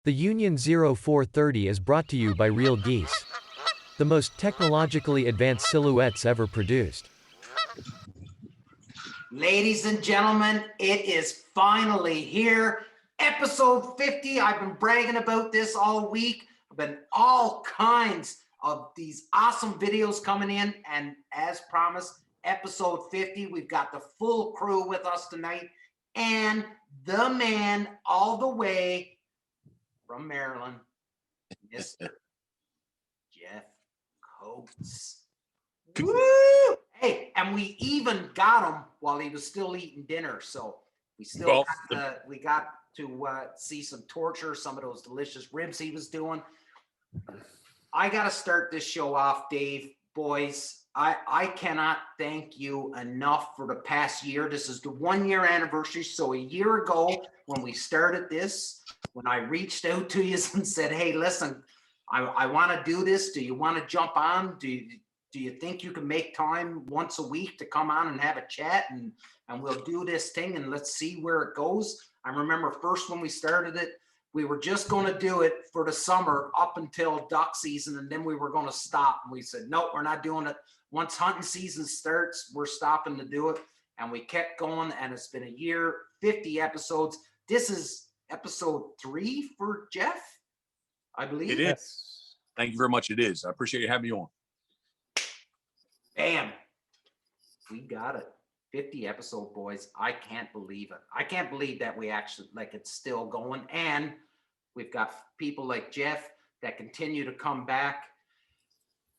The Union 0430 is brought to you by Real Geese, the most technologically advanced silhouettes ever produced. Ladies and gentlemen, it is finally here. Episode 50. I've been bragging about this all week. I've been all kinds of these awesome videos coming in. And as promised, episode 50, we've got the full crew with us tonight. And the man all the way from Maryland, Mr. Jeff Coates. Woo! Hey, and we even got him while he was still eating dinner. So we still got to see some torture, some of those delicious ribs he was doing. I got to start this show off, Dave. Boys, I cannot thank you enough for the past year. This is the 1 year anniversary. So a year ago when we started this, when I reached out to you and said, hey, listen, I want to do this. Do you want to jump on? Do you think you can make time once a week to come on and have a chat and we'll do this thing and let's see where it goes? I remember first when we started it, we were just going to do it for the summer up until duck season, and then we were going to stop. And we said, no, we're not doing it. Once hunting season starts, we're stopping to do it. And we kept going, and it's been a year, 50 episodes. This is episode 3 for Jeff, I believe. It is. Thank you very much. It is. I appreciate you having me on. Bam. We got it. 50 episode, boys. I can't believe it. I can't believe that we actually, like, it's still going. And we've got people like Jeff that continue to come back.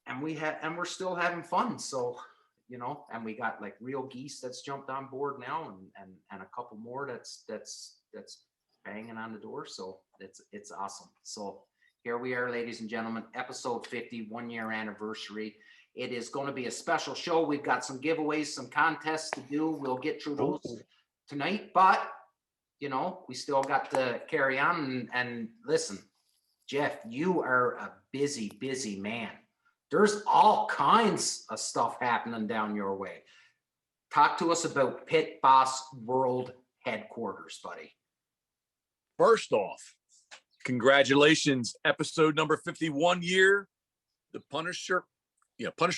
And we're still having fun. So, you know, and we got like Real Geese that's jumped on board now and a couple more that's banging on the door. So it's awesome. So here we are, ladies and gentlemen, episode 50, 1 year anniversary. It is going to be a special show. We've got some giveaways, some contests to do. We'll get through those tonight, but you know, we still got to carry on and listen, Jeff, you are a busy, busy man. There's all kinds of stuff happening down your way. Talk to us about Pitboss World Headquarters, buddy. First off, congratulations, episode number 51 year, the Punisher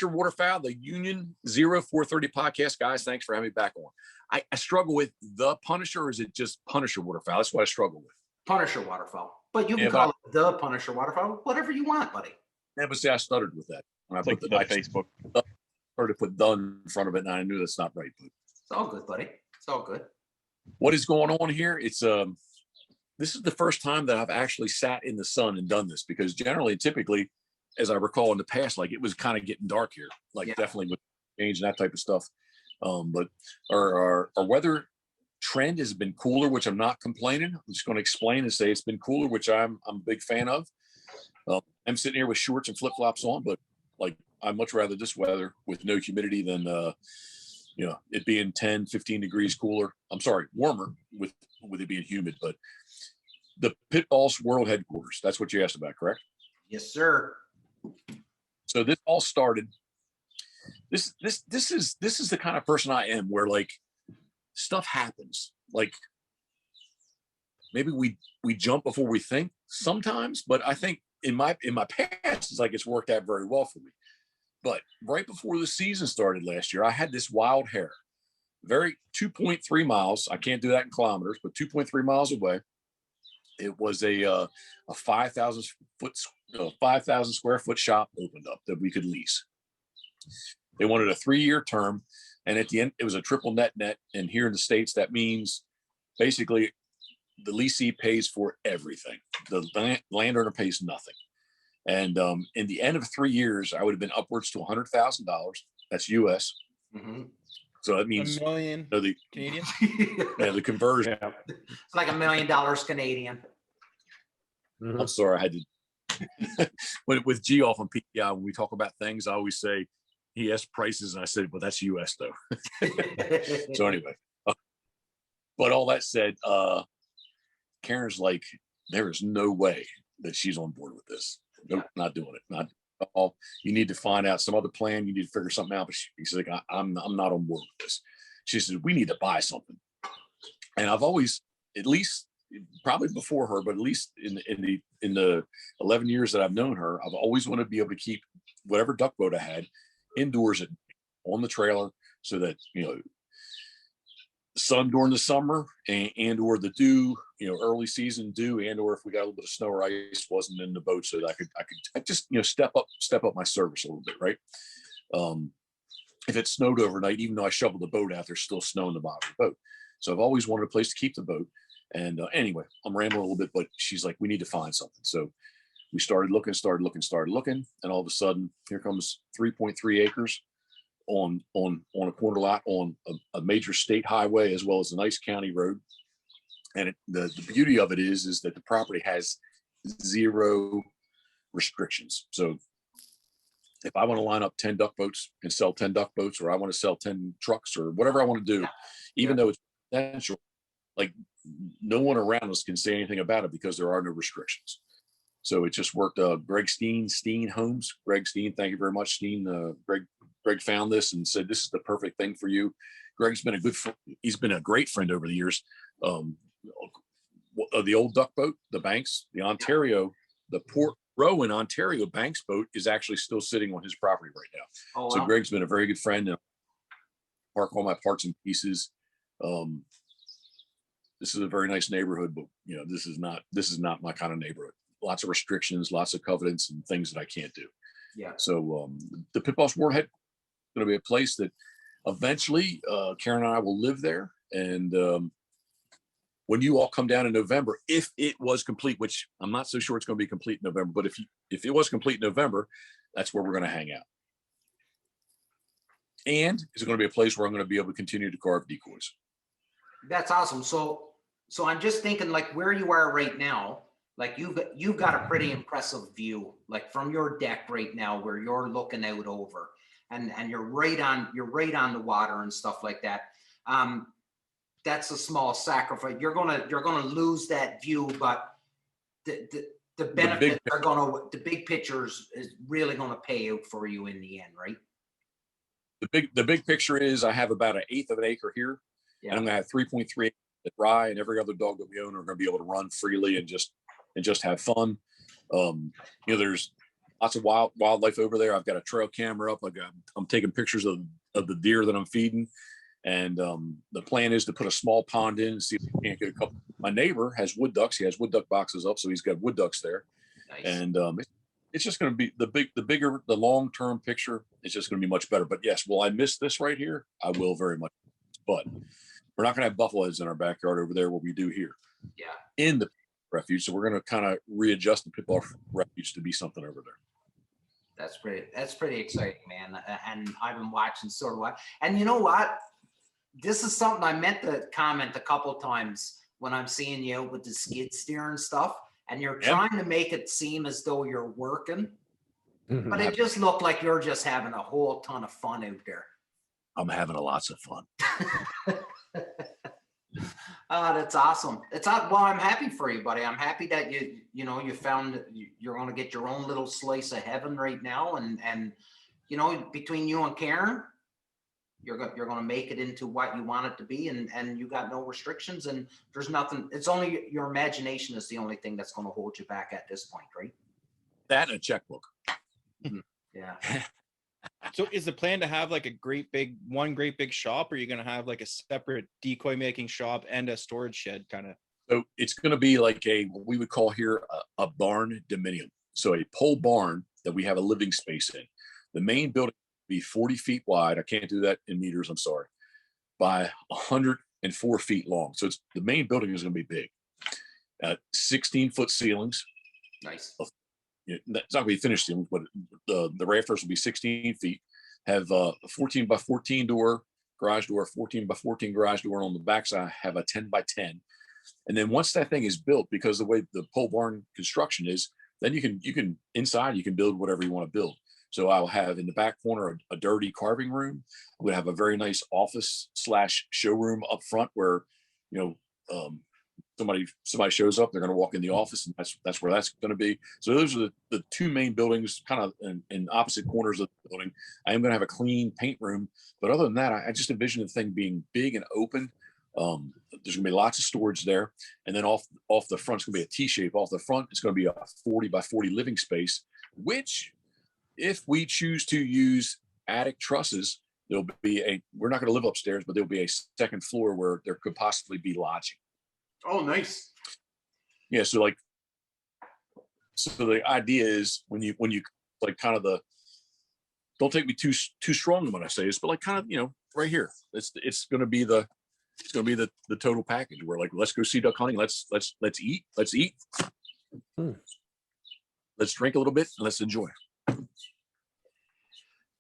Waterfowl, the Union 0430 podcast. Guys, thanks for having me back on. I struggle with the Punisher, or is it just Punisher Waterfowl? That's what I struggle with. Punisher Waterfowl. But you can call it the Punisher Waterfowl, whatever you want, buddy. Yeah, but see, I stuttered with that. When I put the Facebook. Or to put "done" in front of it, and I knew that's not right. But it's all good, buddy. It's all good. What is going on here? It's this is the first time that I've actually sat in the sun and done this, because generally, typically, as I recall in the past, like it was kind of getting dark here, like definitely with change and that type of stuff. But our weather trend has been cooler, which I'm not complaining. I'm just going to explain and say it's been cooler, which I'm a big fan of. I'm sitting here with shorts and flip flops on, but like I'd much rather this weather with no humidity than you know, it being 10, 15 degrees cooler. I'm sorry, warmer with it being humid. But the Pitboss World Headquarters, that's what you asked about, correct? Yes, sir. So this all started. This is the kind of person I am, where like stuff happens. Like maybe we jump before we think sometimes, but I think in my past, it's like it's worked out very well for me. But right before the season started last year, I had this wild hare, 2.3 miles. I can't do that in kilometers, but 2.3 miles away. It was a 5,000 square foot shop opened up that we could lease. They wanted a 3-year term, and at the end, it was a triple net. And here in the States, that means basically the leasee pays for everything. The landowner pays nothing. And in the end of 3 years, I would have been upwards to $100,000. That's US. Mm-hmm. So that means $1 million Canadian. Yeah, the conversion. Yeah. It's like $1 million Canadian. Mm-hmm. I'm sorry, I had to. with G off on PTI, when we talk about things, I always say he asked prices, and I said, "Well, that's US though." So anyway, but all that said, Karen's like, there is no way that she's on board with this. Nope, not doing it. Not at all. You need to find out some other plan. You need to figure something out. But she's like, I'm not on board with this. She said, we need to buy something. And I've always, at least probably before her, but at least in the 11 years that I've known her, I've always wanted to be able to keep whatever duck boat I had indoors on the trailer, so that, you know, sun during the summer and or the dew, you know, early season dew, and or if we got a little bit of snow or ice wasn't in the boat, so that I could just, you know, step up my service a little bit, right? If it snowed overnight, even though I shoveled the boat out, there's still snow in the bottom of the boat. So I've always wanted a place to keep the boat. And anyway, I'm rambling a little bit, but she's like, we need to find something. So we started looking, and all of a sudden, here comes 3.3 acres on a corner lot on a major state highway, as well as a nice county road. And the beauty of it is that the property has 0 restrictions. So if I want to line up 10 duck boats and sell 10 duck boats, or I want to sell 10 trucks, or whatever I want to do, even though it's potential, like, no one around us can say anything about it because there are no restrictions. So it just worked. Greg Steen Homes, Greg Steen, thank you very much, Steen. Greg found this and said, this is the perfect thing for you. Greg's been he's been a great friend over the years. The old duck boat, the Banks, the Ontario, the Port Rowan, Ontario Banks boat is actually still sitting on his property right now. Oh, wow. So Greg's been a very good friend. And park all my parts and pieces. This is a very nice neighborhood, but, you know, this is not my kind of neighborhood. Lots of restrictions, lots of covenants and things that I can't do. Yeah. So the Pitboss Warhead is going to be a place that eventually Karen and I will live there. And when you all come down in November, if it was complete, which I'm not so sure it's going to be complete in November, but if it was complete in November, that's where we're going to hang out. And it's going to be a place where I'm going to be able to continue to carve decoys. That's awesome. So I'm just thinking, like, where you are right now, like you've got a pretty impressive view, like from your deck right now, where you're looking out over, and you're right on the water and stuff like that. That's a small sacrifice. You're gonna lose that view, but the benefits the big pictures is really gonna pay out for you in the end, right? The big picture is I have about 1/8 of an acre here, and I'm gonna have 3.3 acres at Rye, and every other dog that we own are gonna be able to run freely and just have fun. You know, there's lots of wildlife over there. I've got a trail camera up. I'm taking pictures of the deer that I'm feeding. And the plan is to put a small pond in and see if we can't get a couple. My neighbor has wood ducks. He has wood duck boxes up, so he's got wood ducks there. Nice. And it's just going to be the long-term picture. It's just going to be much better. But yes, will I miss this right here? I will very much. But we're not going to have buffaloes in our backyard over there where we do here. Yeah. In the refuge, so we're going to kind of readjust the Pitboss refuge to be something over there. That's pretty exciting, man. And I've been watching sort of what. And you know what? This is something I meant to comment a couple times when I'm seeing you out with the skid steer and stuff, and you're trying to make it seem as though you're working, but it just looked like you're just having a whole ton of fun out there. I'm having lots of fun. That's awesome. Well, I'm happy for you, buddy. I'm happy that you found you're going to get your own little slice of heaven right now, and you know, between you and Karen, you're going to make it into what you want it to be, and you got no restrictions, and there's nothing. It's only your imagination is the only thing that's going to hold you back at this point, right? That and a checkbook. Yeah. So is the plan to have like one great big shop, or are you going to have like a separate decoy making shop and a storage shed kind of? So it's going to be like what we would call here a barn dominium. So a pole barn that we have a living space in. The main building be 40 feet wide. I can't do that in meters, I'm sorry, by 104 feet long. So the main building is going to be big. 16-foot ceilings. Nice. It's not going to be finished ceilings, but the rafters will be 16 feet. Have a 14 by 14 door garage door, 14 by 14 garage door. On the backside, have a 10 by 10. And then once that thing is built, because the way the pole barn construction is, then you can inside you can build whatever you want to build. So I'll have in the back corner a dirty carving room. I'm going to have a very nice office / showroom up front where, you know, somebody shows up, they're going to walk in the office, and that's where that's going to be. So those are the two main buildings, kind of in opposite corners of the building. I am going to have a clean paint room, but other than that, I just envision the thing being big and open, There's gonna be lots of storage there, and then off the front, it's gonna be a T shape. Off the front, it's gonna be a 40 by 40 living space, which, if we choose to use attic trusses, there'll be we're not gonna live upstairs, but there'll be a second floor where there could possibly be lodging. Oh, nice. Yeah, so the idea is when you like kind of don't take me too strong when I say this, but like kind of, right here, it's gonna be the total package. We're like, let's go see duck hunting. Let's eat. Let's drink a little bit and let's enjoy.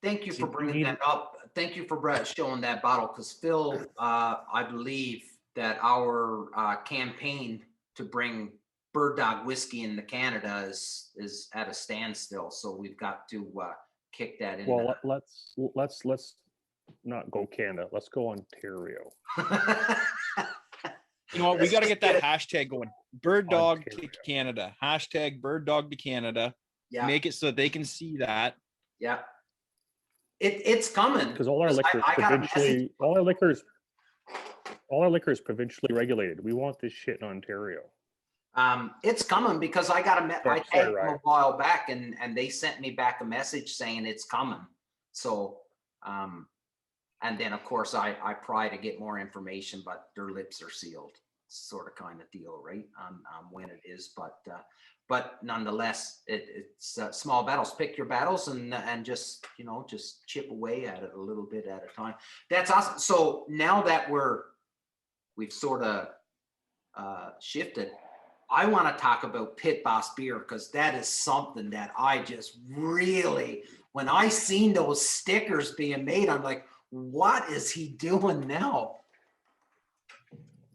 Thank you for bringing that up. Thank you for showing that bottle, because Phil, I believe that our campaign to bring Bird Dog whiskey into Canada is at a standstill. So we've got to kick that in. Well, let's not go Canada. Let's go Ontario. You know what? We got to get that hashtag going. Bird Dog Ontario. to Canada. Hashtag Bird Dog to Canada. Yeah. Make it so that they can see that. Yeah. It's coming. Because all our liquor is provincially regulated. We want this shit in Ontario. It's coming, because I got I tagged them a Ryan. while back, and they sent me back a message saying it's coming. So, and then of course I pry to get more information, but their lips are sealed, sort of kind of deal, right? On when it is, but nonetheless, it's small battles. Pick your battles and just just chip away at it a little bit at a time. That's awesome. So now that we've sort of shifted, I want to talk about Pitboss beer, because that is something that I just really, when I seen those stickers being made, I'm like, what is he doing now?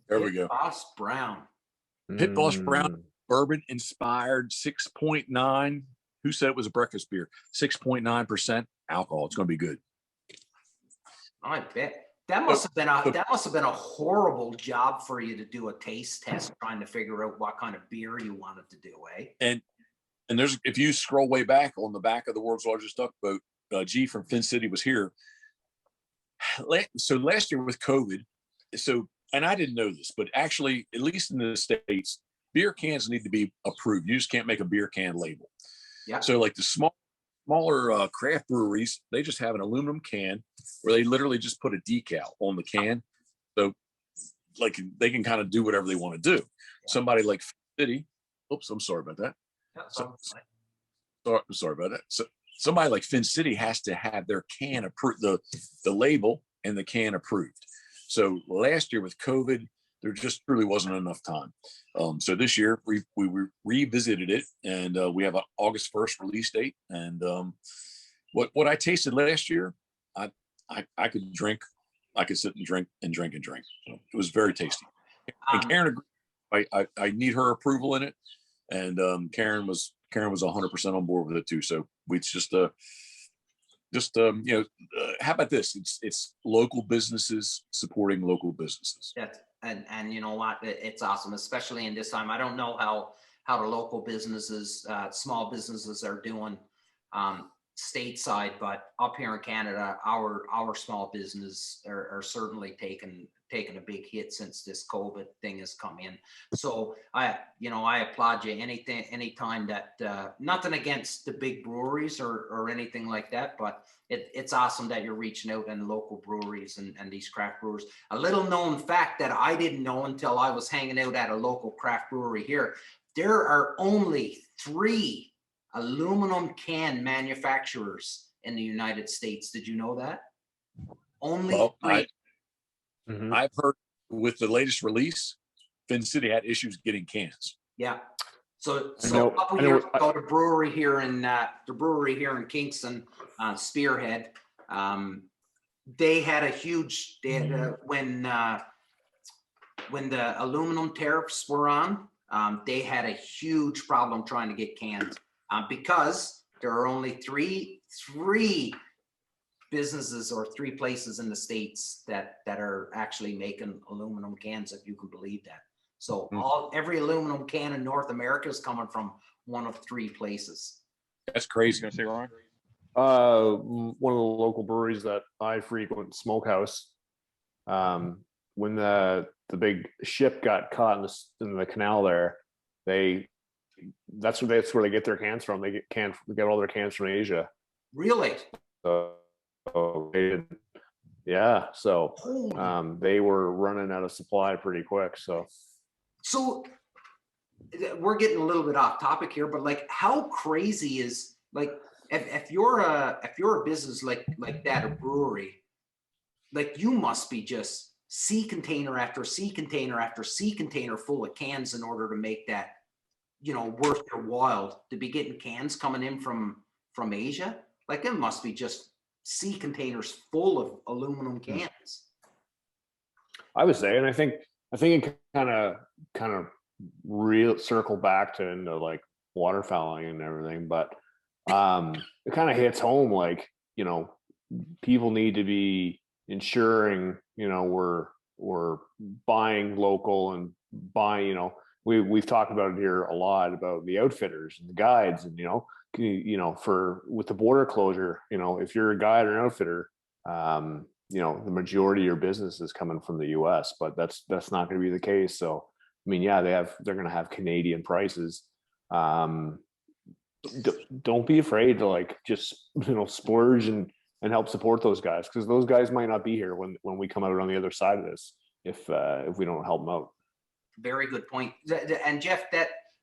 There we go. Pitboss Brown. Pitboss Brown, bourbon inspired, 6.9. Who said it was a breakfast beer? 6.9% alcohol. It's going to be good. I bet. That must have been a horrible job for you to do a taste test, trying to figure out what kind of beer you wanted to do, eh? And there's, if you scroll way back on the back of the world's largest duck boat, G from Fin City was here. So last year with COVID, and I didn't know this, but actually, at least in the States, beer cans need to be approved. You just can't make a beer can label. Yeah. So like the smaller craft breweries, they just have an aluminum can where they literally just put a decal on the can. So like they can kind of do whatever they want to do. Yeah. Somebody like City, oops, I'm sorry about that. Sorry about that. So somebody like Fin City has to have their can approved, the label and the can approved. So last year with COVID, there just really wasn't enough time. So this year we revisited it, and we have an August 1st release date. And what I tasted last year, I could drink, I could sit and drink. So it was very tasty. And Karen, I need her approval in it, and Karen was 100% on board with it too. So we just how about this? It's local businesses supporting local businesses. That's, and you know what? It's awesome, especially in this time. I don't know how the local businesses, small businesses are doing stateside, but up here in Canada, our small business are certainly taking a big hit since this COVID thing has come in. So I applaud you anytime that, nothing against the big breweries or anything like that, but it's awesome that you're reaching out in local breweries and these craft brewers. A little known fact that I didn't know until I was hanging out at a local craft brewery here, there are only 3 aluminum can manufacturers in the United States. Did you know that? Only 3. I've heard with the latest release, Fin City had issues getting cans. Yeah. So a couple years ago, the brewery here in Kingston, Spearhead, they had a huge, when the aluminum tariffs were on, they had a huge problem trying to get cans, because there are only three businesses or 3 places in the States that are actually making aluminum cans, if you can believe that. So every aluminum can in North America is coming from one of 3 places. That's crazy. Gonna say wrong. One of the local breweries that I frequent, Smokehouse, when the big ship got caught in the canal there, that's where they get their cans from. They get all their cans from Asia. Really? So yeah, so they were running out of supply pretty quick. So we're getting a little bit off topic here, but like, how crazy is, like, if you're a business like that, a brewery, like, you must be just sea container after sea container after sea container full of cans in order to make that, you know, worth your while to be getting cans coming in from Asia. Like, it must be just sea containers full of aluminum cans. I would say, and I think it kind of real circle back to into like waterfowling and everything, but it kind of hits home, like, you know, people need to be ensuring, you know, we're buying local and buying, you know, we've talked about it here a lot about the outfitters and the guides, and with the border closure, you know, if you're a guide or an outfitter, you know, the majority of your business is coming from the US, but that's not going to be the case. So I mean, yeah, they're going to have Canadian prices. Don't be afraid to, like, just, you know, splurge and help support those guys, because those guys might not be here when we come out on the other side of this if we don't help them out. Very good point. And Jeff,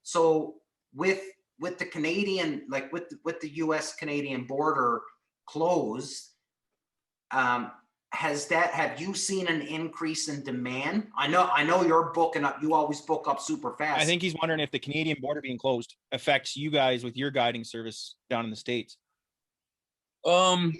so with the Canadian, like with the US Canadian border closed, have you seen an increase in demand? I know you're booking up, you always book up super fast. I think he's wondering if the Canadian border being closed affects you guys with your guiding service down in the States. No.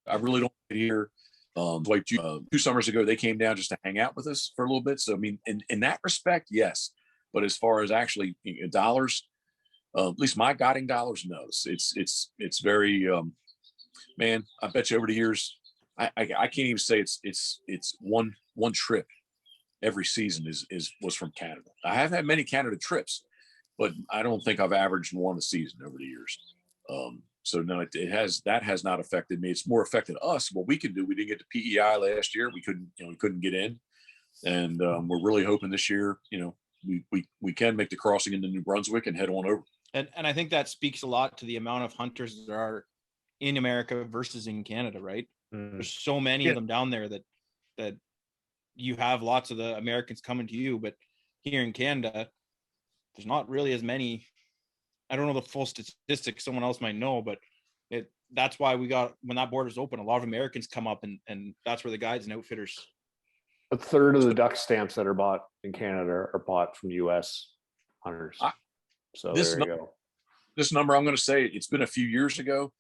I really don't hear. Like 2 summers ago, they came down just to hang out with us for a little bit. So I mean, in that respect, yes. But as far as actually, you know, dollars, at least my guiding dollars, no. It's very, man. I bet you over the years, I can't even say it's one trip every season was from Canada. I have had many Canada trips, but I don't think I've averaged one a season over the years. So no, that has not affected me. It's more affected us. What we can do, we didn't get to PEI last year. We couldn't get in, and we're really hoping this year, you know, we can make the crossing into New Brunswick and head on over. And I think that speaks a lot to the amount of hunters there are in America versus in Canada, right? There's so many of them down there that you have lots of the Americans coming to you, but here in Canada, there's not really as many. I don't know the full statistics, someone else might know, but that's why when that border's open, a lot of Americans come up, and that's where the guides and outfitters. A third of the duck stamps that are bought in Canada are bought from US hunters. So there you go. This number, I'm going to say, it's been a few years ago,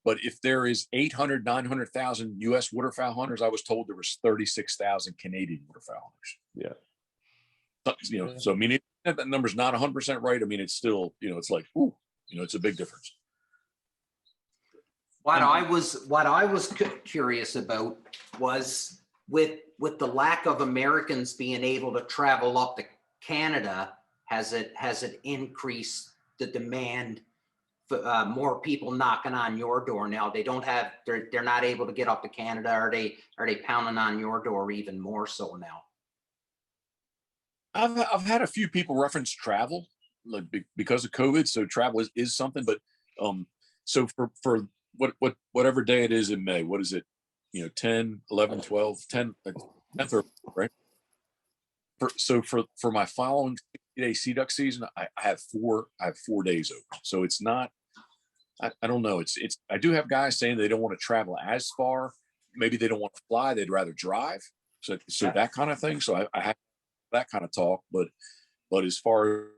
but if there is 800, 900,000 US waterfowl hunters, I was told there was 36,000 Canadian waterfowl hunters. Yeah. You know, so I mean, that number's not 100% right. I mean, it's still, you know, it's like, ooh, you know, it's a big difference. What I was curious about was with the lack of Americans being able to travel up to Canada, has it increased the demand for more people knocking on your door now? They're not able to get up to Canada. Are they pounding on your door even more so now? I've had a few people reference travel, like because of COVID. So travel is something, but so for whatever day it is in May, what is it? You know, 10, 11, 12, 10, 10th, right? So for my following 60-day sea duck season, I have 4 days open. So it's not, I don't know. It's I do have guys saying they don't want to travel as far. Maybe they don't want to fly. They'd rather drive. So that kind of thing. So I have that kind of talk, but as far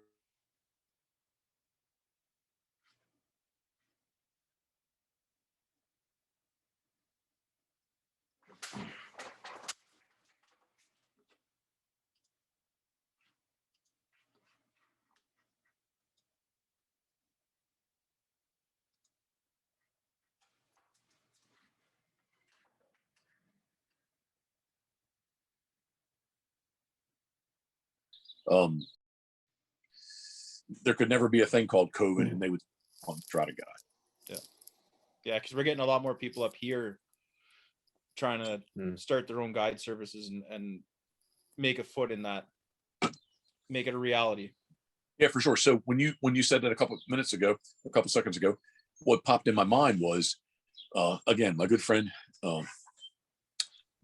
there could never be a thing called COVID, and they would try to guide. Yeah, because we're getting a lot more people up here trying to start their own guide services and make a foot in that, make it a reality. Yeah, for sure. So when you said that a couple seconds ago, what popped in my mind was, again, my good friend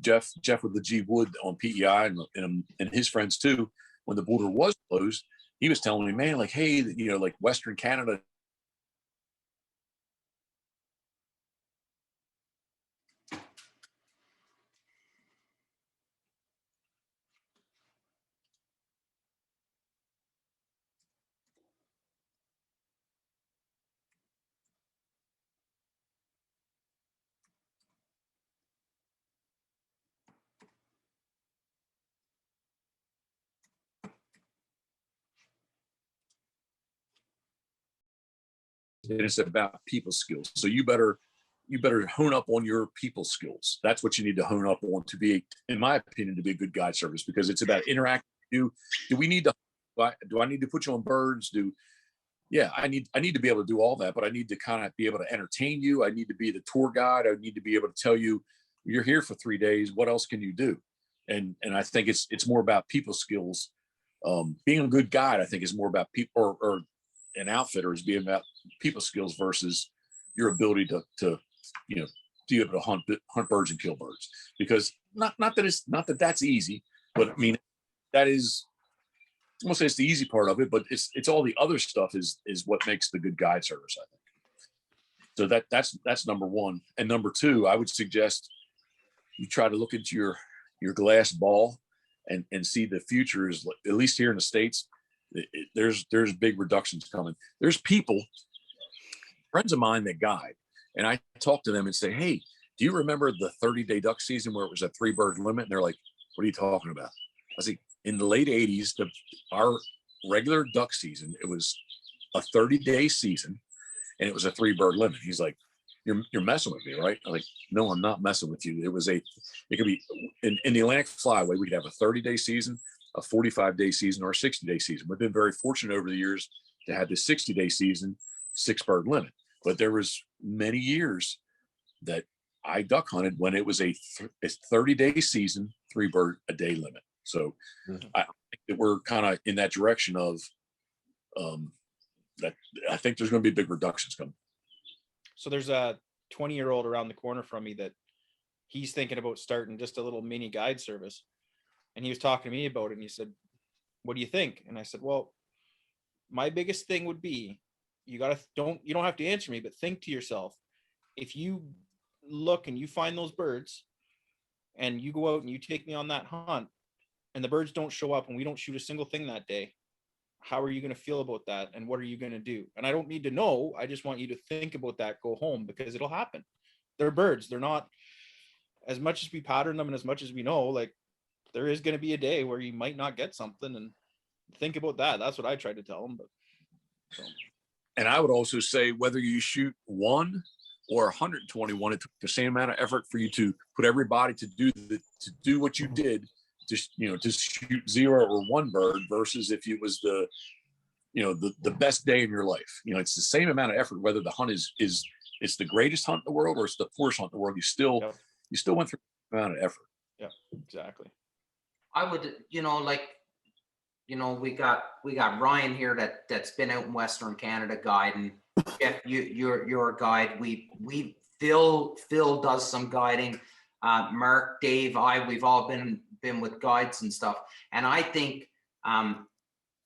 Jeff with the G Wood on PEI and his friends too. When the border was closed, he was telling me, man, like, hey, like Western Canada. And it's about people skills. So you better hone up on your people skills. That's what you need to hone up on to be, in my opinion, to be a good guide service, because it's about interacting with you. Do I need to put you on birds? I need to be able to do all that, but I need to kind of be able to entertain you. I need to be the tour guide. I need to be able to tell you, you're here for 3 days. What else can you do? And I think it's more about people skills. Being a good guide, I think, is more about people, or an outfitter is being about people skills versus your ability to be able to hunt birds and kill birds. Because not that that's easy, but I mean, that is, I won't say it's the easy part of it, but it's all the other stuff is what makes the good guide service, I think. So that's number one. And number two, I would suggest you try to look into your glass ball and see the future is, at least here in the States, there's big reductions coming. There's people, friends of mine, that guide, and I talk to them and say, hey, do you remember the 30-day duck season where it was a 3-bird limit? And they're like, what are you talking about? I say, in the late 80s, our regular duck season, it was a 30-day season, and it was a 3-bird limit. He's like, you're messing with me, right? I'm like, no, I'm not messing with you. It could be in the Atlantic Flyway, we could have a 30-day season, a 45-day season, or a 60-day season. We've been very fortunate over the years to have the 60-day season, 6-bird limit. But there was many years that I duck hunted when it was a 30-day season, 3-bird a day limit. So I think that we're kind of in that direction of that. I think there's going to be big reductions coming. So there's a 20-year-old around the corner from me that he's thinking about starting just a little mini guide service. And he was talking to me about it, and he said, what do you think? And I said, well, my biggest thing would be, you don't have to answer me, but think to yourself, if you look and you find those birds and you go out and you take me on that hunt and the birds don't show up and we don't shoot a single thing that day, how are you going to feel about that? And what are you going to do? And I don't need to know. I just want you to think about that, go home, because it'll happen. They're birds. They're not, as much as we pattern them and as much as we know, like, there is going to be a day where you might not get something, and think about that. That's what I tried to tell them. And I would also say, whether you shoot 1 or 121, it took the same amount of effort for you to put everybody to do what you did, to shoot 0 or 1 bird, versus if it was the best day in your life. It's the same amount of effort, whether the hunt is it's the greatest hunt in the world or it's the poorest hunt in the world. You still went through the amount of effort. Yeah, exactly. I would, we got Ryan here that's been out in Western Canada guiding. Jeff, you're a guide. Phil does some guiding. Mark, Dave, we've all been with guides and stuff. And I think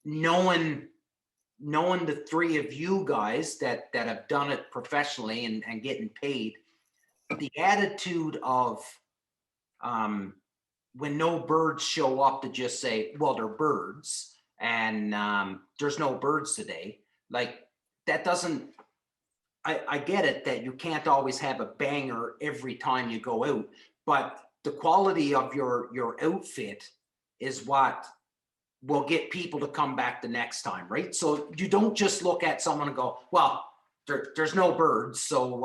knowing the 3 of you guys that have done it professionally and getting paid, the attitude of when no birds show up, to just say, well, they're birds and there's no birds today. Like, that doesn't, I get it that you can't always have a banger every time you go out, but the quality of your outfit is what will get people to come back the next time, right? So you don't just look at someone and go, well, there's no birds, so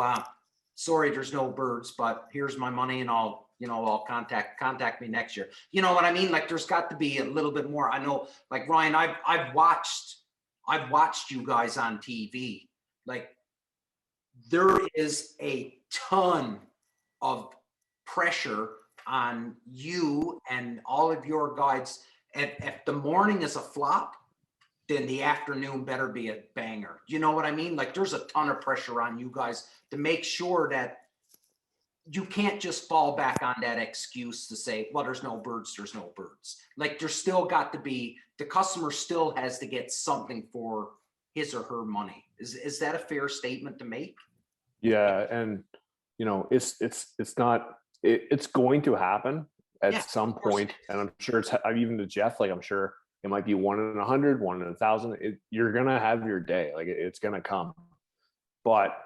sorry, there's no birds, but here's my money and I'll I'll contact me next year. You know what I mean? Like there's got to be a little bit more. I know, like Ryan, I've watched you guys on TV. Like there is a ton of pressure on you and all of your guides. If the morning is a flop, then the afternoon better be a banger. You know what I mean? Like there's a ton of pressure on you guys to make sure that you can't just fall back on that excuse to say, well, there's no birds. Like there's still got to be, the customer still has to get something for his or her money. Is that a fair statement to make? Yeah. And it's going to happen at some point. And I'm sure even to Jeff, like I'm sure it might be 1 in 100, 1 in 1,000. You're going to have your day. Like it's going to come. But,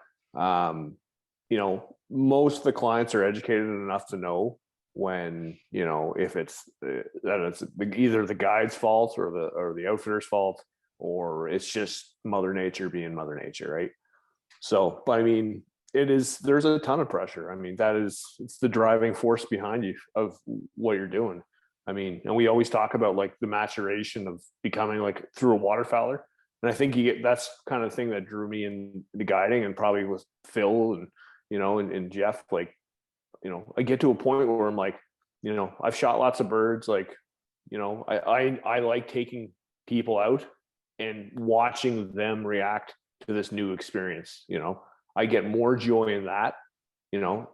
most of the clients are educated enough to know when, if it's that it's either the guide's fault or the outfitter's fault, or it's just Mother Nature being Mother Nature. Right. So, but I mean, there's a ton of pressure. I mean, it's the driving force behind you of what you're doing. I mean, and we always talk about like the maturation of becoming like through a waterfowler. And I think that's kind of the thing that drew me into guiding, and probably with Phil and, and Jeff, like, I get to a point where I'm like, I've shot lots of birds. Like, I like taking people out and watching them react to this new experience. I get more joy in that,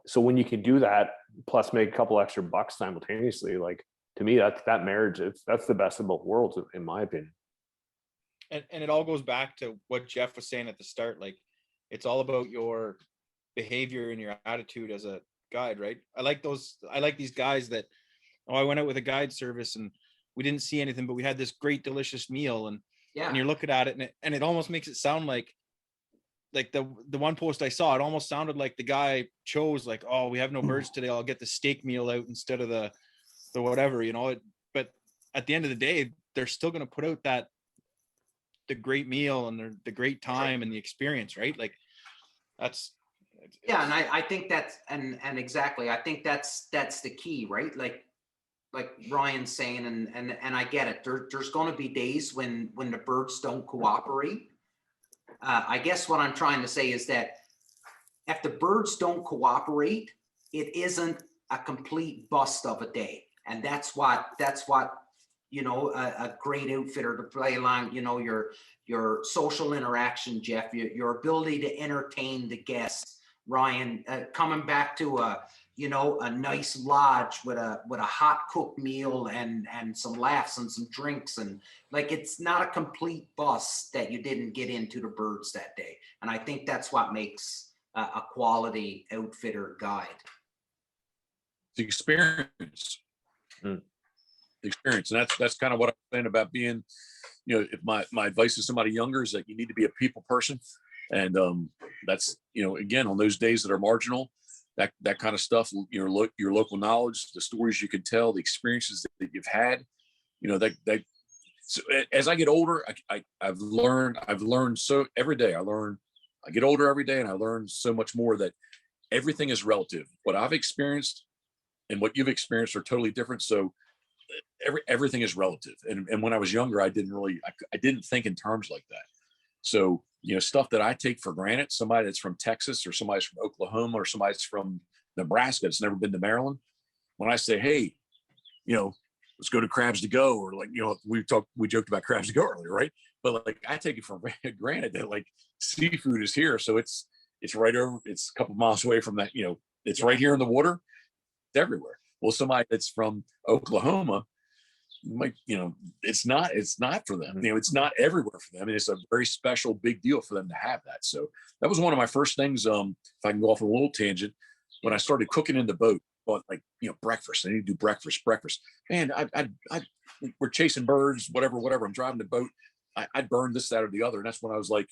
so when you can do that, plus make a couple extra bucks simultaneously, like to me, that marriage, that's the best of both worlds, in my opinion. And it all goes back to what Jeff was saying at the start. Like it's all about your behavior and your attitude as a guide, right? I like these guys that, I went out with a guide service and we didn't see anything, but we had this great, delicious meal. And you're looking at it and it almost makes it sound like the one post I saw, it almost sounded like the guy chose like, oh, we have no birds today, I'll get the steak meal out instead of the whatever, but at the end of the day, they're still going to put out the great meal and the great time and the experience, right? Like that's and I think that's and exactly, I think that's the key, right? Like Ryan's saying, and I get it. There's going to be days when the birds don't cooperate. I guess what I'm trying to say is that if the birds don't cooperate, it isn't a complete bust of a day, and that's what a great outfitter to play along. Your social interaction, Jeff, your ability to entertain the guests. Ryan, coming back to a nice lodge with a hot cooked meal and some laughs and some drinks, and like it's not a complete bust that you didn't get into the birds that day. And I think that's what makes a quality outfitter guide. The experience. The experience, and that's kind of what I'm saying about being, if my advice to somebody younger is that you need to be a people person. And that's, again, on those days that are marginal, that kind of stuff, your local knowledge, the stories you can tell, the experiences that you've had, so as I get older, I've learned so every day I get older every day, and I learn so much more that everything is relative. What I've experienced and what you've experienced are totally different. So everything is relative. And when I was younger, I didn't think in terms like that. So, stuff that I take for granted, somebody that's from Texas or somebody's from Oklahoma or somebody's from Nebraska that's never been to Maryland, when I say, hey, let's go to Crabs to Go, or like, we joked about Crabs to Go earlier, right? But like, I take it for granted that like seafood is here. So it's right over, it's a couple miles away from that, it's right here in the water. It's everywhere. Well, somebody that's from Oklahoma, it's not for them. It's not everywhere for them. And it's a very special, big deal for them to have that. So that was one of my first things. If I can go off on a little tangent, when I started cooking in the boat, but breakfast, I need to do breakfast. Man, we're chasing birds, whatever. I'm driving the boat. I'd burn this, that, or the other. And that's when I was like,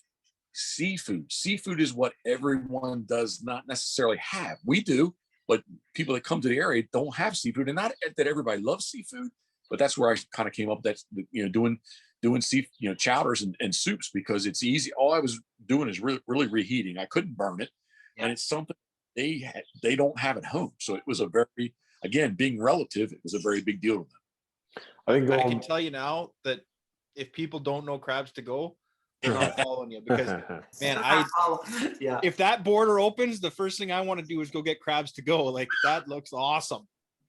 seafood is what everyone does not necessarily have. We do, but people that come to the area don't have seafood. And not that everybody loves seafood, but that's where I kind of came up. That's doing chowders and soups, because it's easy. All I was doing is really reheating. I couldn't burn it, and it's something they don't have at home. So it was a very again, being relative, it was a very big deal to them. I think I can tell you now that if people don't know crabs to go, they're not following you because man, yeah. if that border opens, the first thing I want to do is go get crabs to go. Like that looks awesome.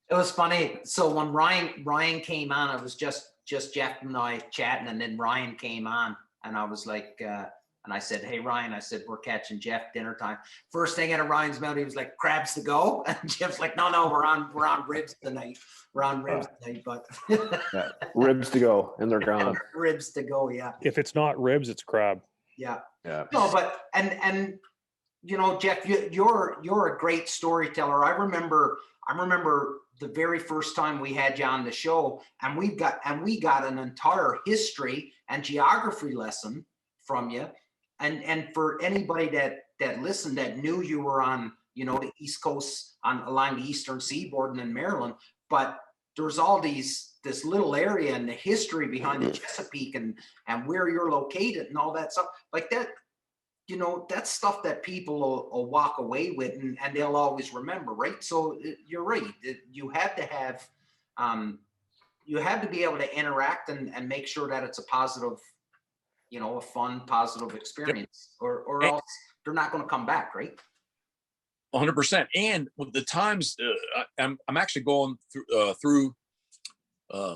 It was funny. So when Ryan came on, it was just Jeff and I chatting, and then Ryan came on, and I was like, and I said, "Hey Ryan," I said, "We're catching Jeff dinner time." First thing out of Ryan's mouth, he was like, "Crabs to go," and Jeff's like, "No, we're on ribs tonight. We're on ribs tonight." But yeah, ribs to go, and they're gone. Ribs to go, yeah. If it's not ribs, it's crab. Yeah. Yeah. No, but and you know, Jeff, you're a great storyteller. I remember the very first time we had you on the show, and we got an entire history and geography lesson from you. And for anybody that listened, that knew you were on, you know, the East Coast along the Eastern Seaboard and in Maryland, but there's all this little area and the history behind the Chesapeake and where you're located and all that stuff like that. You know, that's stuff that people will walk away with and they'll always remember, right? So you're right. You have to be able to interact and make sure that it's a positive, you know, a fun, positive experience, or else they're not going to come back, right? 100%. And with the times, I'm actually going through a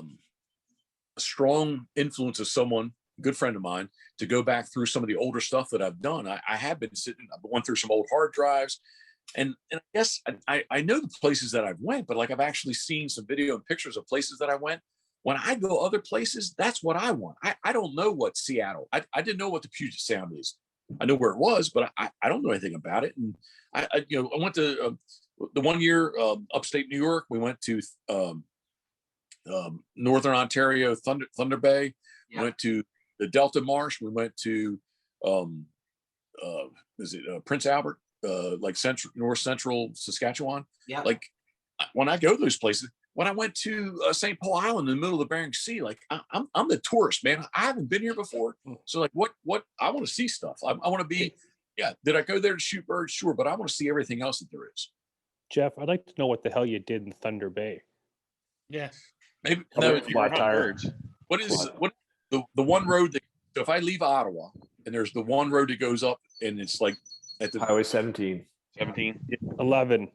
strong influence of someone, a good friend of mine, to go back through some of the older stuff that I've done. I have been I've went through some old hard drives, and I guess I know the places that I've went, but like I've actually seen some video and pictures of places that I went. When I go other places, that's what I want. I don't know what Seattle, I didn't know what the Puget Sound is. I know where it was, but I don't know anything about it. And I went to the 1 year upstate New York. We went to Northern Ontario, Thunder Bay. Yeah. We went to the Delta Marsh. We went to Prince Albert, like north central Saskatchewan. Yeah. Like when I go to those places, when I went to St. Paul Island in the middle of the Bering Sea, like I'm the tourist, man. I haven't been here before. So like what I want to see stuff. I want to be, yeah. Did I go there to shoot birds? Sure. But I want to see everything else that there is. Jeff, I'd like to know what the hell you did in Thunder Bay. Yeah. Maybe Probably no, flat tire. what the one road that, so if I leave Ottawa and there's the one road that goes up and it's like at the Highway 17. 17. 11.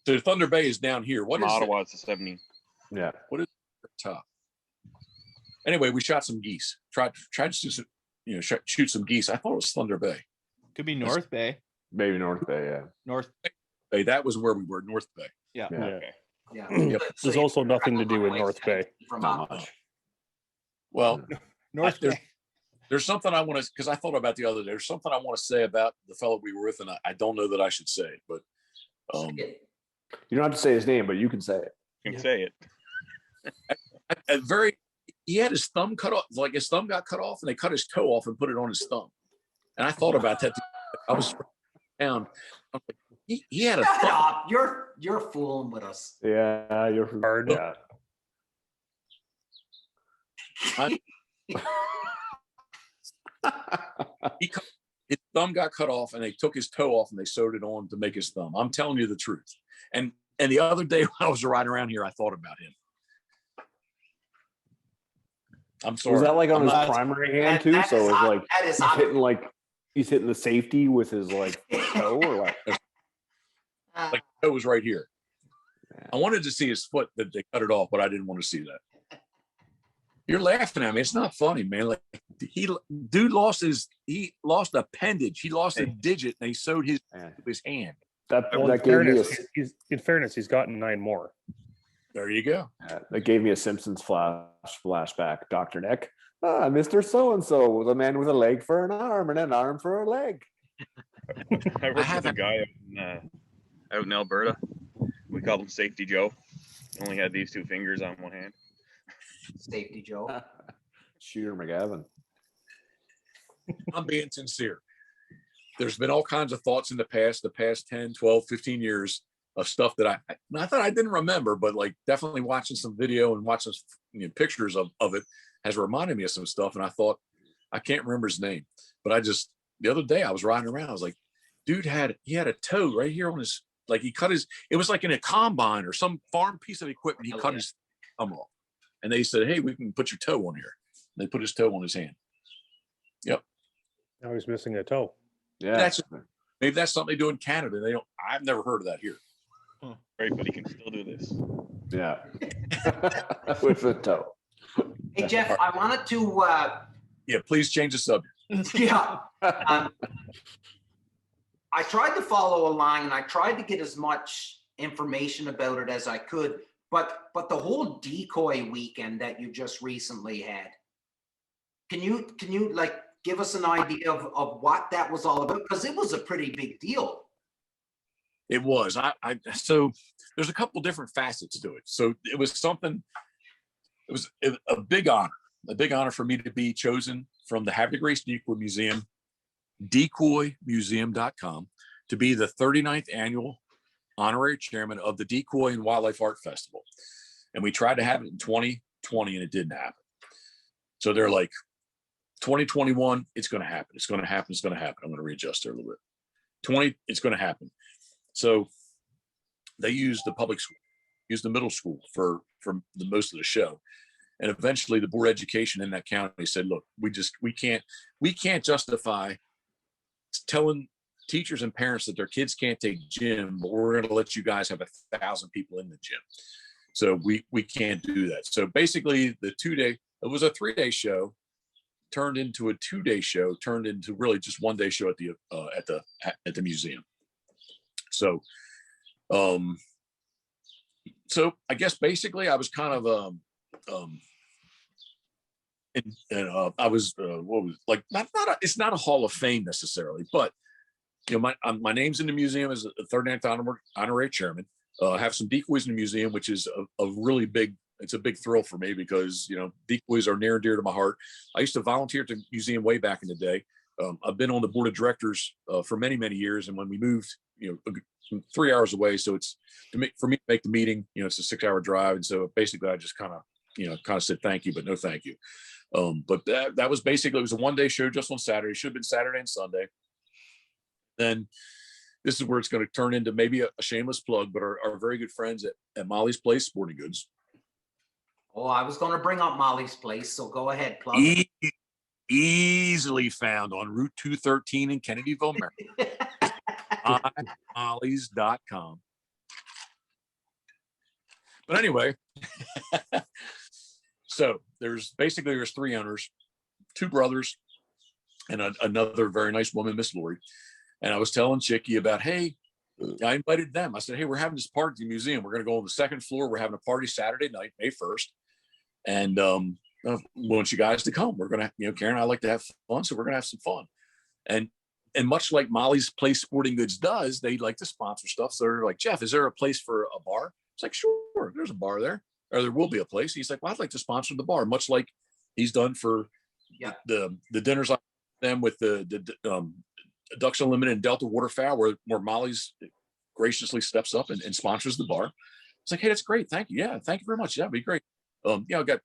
So Thunder Bay is down here. What From is Ottawa, it's a 17. Yeah. What is the top? Anyway, we shot some geese. Tried to shoot some geese. I thought it was Thunder Bay. Could be North Bay. Maybe North Bay, yeah. North. Bay. That was where we were, North Bay. Yeah. Yeah. Okay. Yeah. Yep. So There's also nothing to do with North Bay. From Not much. Well, North there's- Bay. there's something I want to, because I thought about the other day. There's something I want to say about the fellow we were with, and I don't know that I should say it, but You don't have to say his name, but you can say it. You can say it. he had his thumb cut off, like his thumb got cut off, and they cut his toe off and put it on his thumb. And I thought about that. I was down. I was like, he had a Shut thumb. up. You're fooling with us. Yeah, you're Hard. Yeah. His thumb got cut off, and they took his toe off and they sewed it on to make his thumb. I'm telling you the truth. And the other day when I was riding around here, I thought about him. I'm sorry. Was that like on his That's- primary hand That- too? that So is it was hot- like that is he's hot. hitting the safety with his like toe or what? Like the toe was right here. I wanted to see his foot that they cut it off, but I didn't want to see that. You're laughing at me. It's not funny, man. Like dude lost a appendage. He lost a digit, and he sewed his hand. That Well, that gave me a in fairness, he's gotten 9 more. There you go. that gave me a Simpsons flashback. Dr. Nick, Mr. So and So was a man with a leg for an arm and an arm for a leg. I worked with a haven't- guy out in Alberta. We called him Safety Joe. Only had these 2 fingers on one hand. Safety Joe. Shooter McGavin. I'm being sincere. There's been all kinds of thoughts in the past 10, 12, 15 years of stuff that I thought I didn't remember, but like definitely watching some video and watching pictures of it has reminded me of some stuff. And I thought, I can't remember his name, but the other day I was riding around. I was like, dude he had a toe right here on his he cut his, it was like in a combine or some farm piece of equipment. He cut his thumb off, and they said, "Hey, we can put your toe on here." And they put his toe on his hand. Yep. Now he's missing a toe. Yeah. Maybe that's something they do in Canada. They don't. I've never heard of that here. Right, but he can still do this. Yeah. With the toe. Hey, Jeff, I wanted to, Yeah, please change the subject. yeah. I tried to follow along and I tried to get as much information about it as I could, but the whole decoy weekend that you just recently had, can you like give us an idea of what that was all about? Because it was a pretty big deal. It was. So there's a couple different facets to it. So it was something. It was a big honor for me to be chosen from the Happy Grace Decoy Museum, decoymuseum.com, to be the 39th annual honorary chairman of the Decoy and Wildlife Art Festival. And we tried to have it in 2020 and it didn't happen. So they're like, 2021, it's going to happen. It's going to happen. It's going to happen. I'm going to readjust there a little bit. It's going to happen. So they used the public school, used the middle school for the most of the show. And eventually the board of education in that county said, look, we can't justify telling teachers and parents that their kids can't take gym, but we're going to let you guys have 1,000 people in the gym. So we can't do that. So basically it was a 3-day show, turned into a 2-day show, turned into really just 1-day show at the museum. So, so I guess basically I was kind of, I was it's not a Hall of Fame necessarily, but you know, my name's in the museum as a 39th honorary chairman. I have some decoys in the museum, which is a really big, it's a big thrill for me because, you know, decoys are near and dear to my heart. I used to volunteer at the museum way back in the day. I've been on the board of directors for many, many years. And when we moved, you know, 3 hours away, so it's for me to make the meeting, you know, it's a 6-hour drive. And so basically I just kind of said thank you, but no thank you. But that was basically, it was a 1-day show just on Saturday. Should have been Saturday and Sunday. Then this is where it's going to turn into maybe a shameless plug, but our very good friends at Molly's Place Sporting Goods. Oh, I was going to bring up Molly's Place, so go ahead, plug. Easily found on Route 213 in Kennedyville, Maryland. Molly's.com. But anyway, so there's 3 owners, 2 brothers, and another very nice woman, Miss Lori. And I was telling Chicky about, hey, I invited them. I said, hey, we're having this party at the museum. We're going to go on the 2nd floor. We're having a party Saturday night, May 1st. And I want you guys to come. We're going to, you know, Karen and I like to have fun, so we're going to have some fun. And much like Molly's Place Sporting Goods does, they like to sponsor stuff. So they're like, Jeff, is there a place for a bar? It's like, sure, there's a bar there, or there will be a place. He's like, well, I'd like to sponsor the bar, much like he's done for the dinners on them with the Ducks Unlimited and Delta Waterfowl, where Molly's graciously steps up and sponsors the bar. It's like, hey, that's great. Thank you. Yeah, thank you very much. That'd be great. Yeah, I got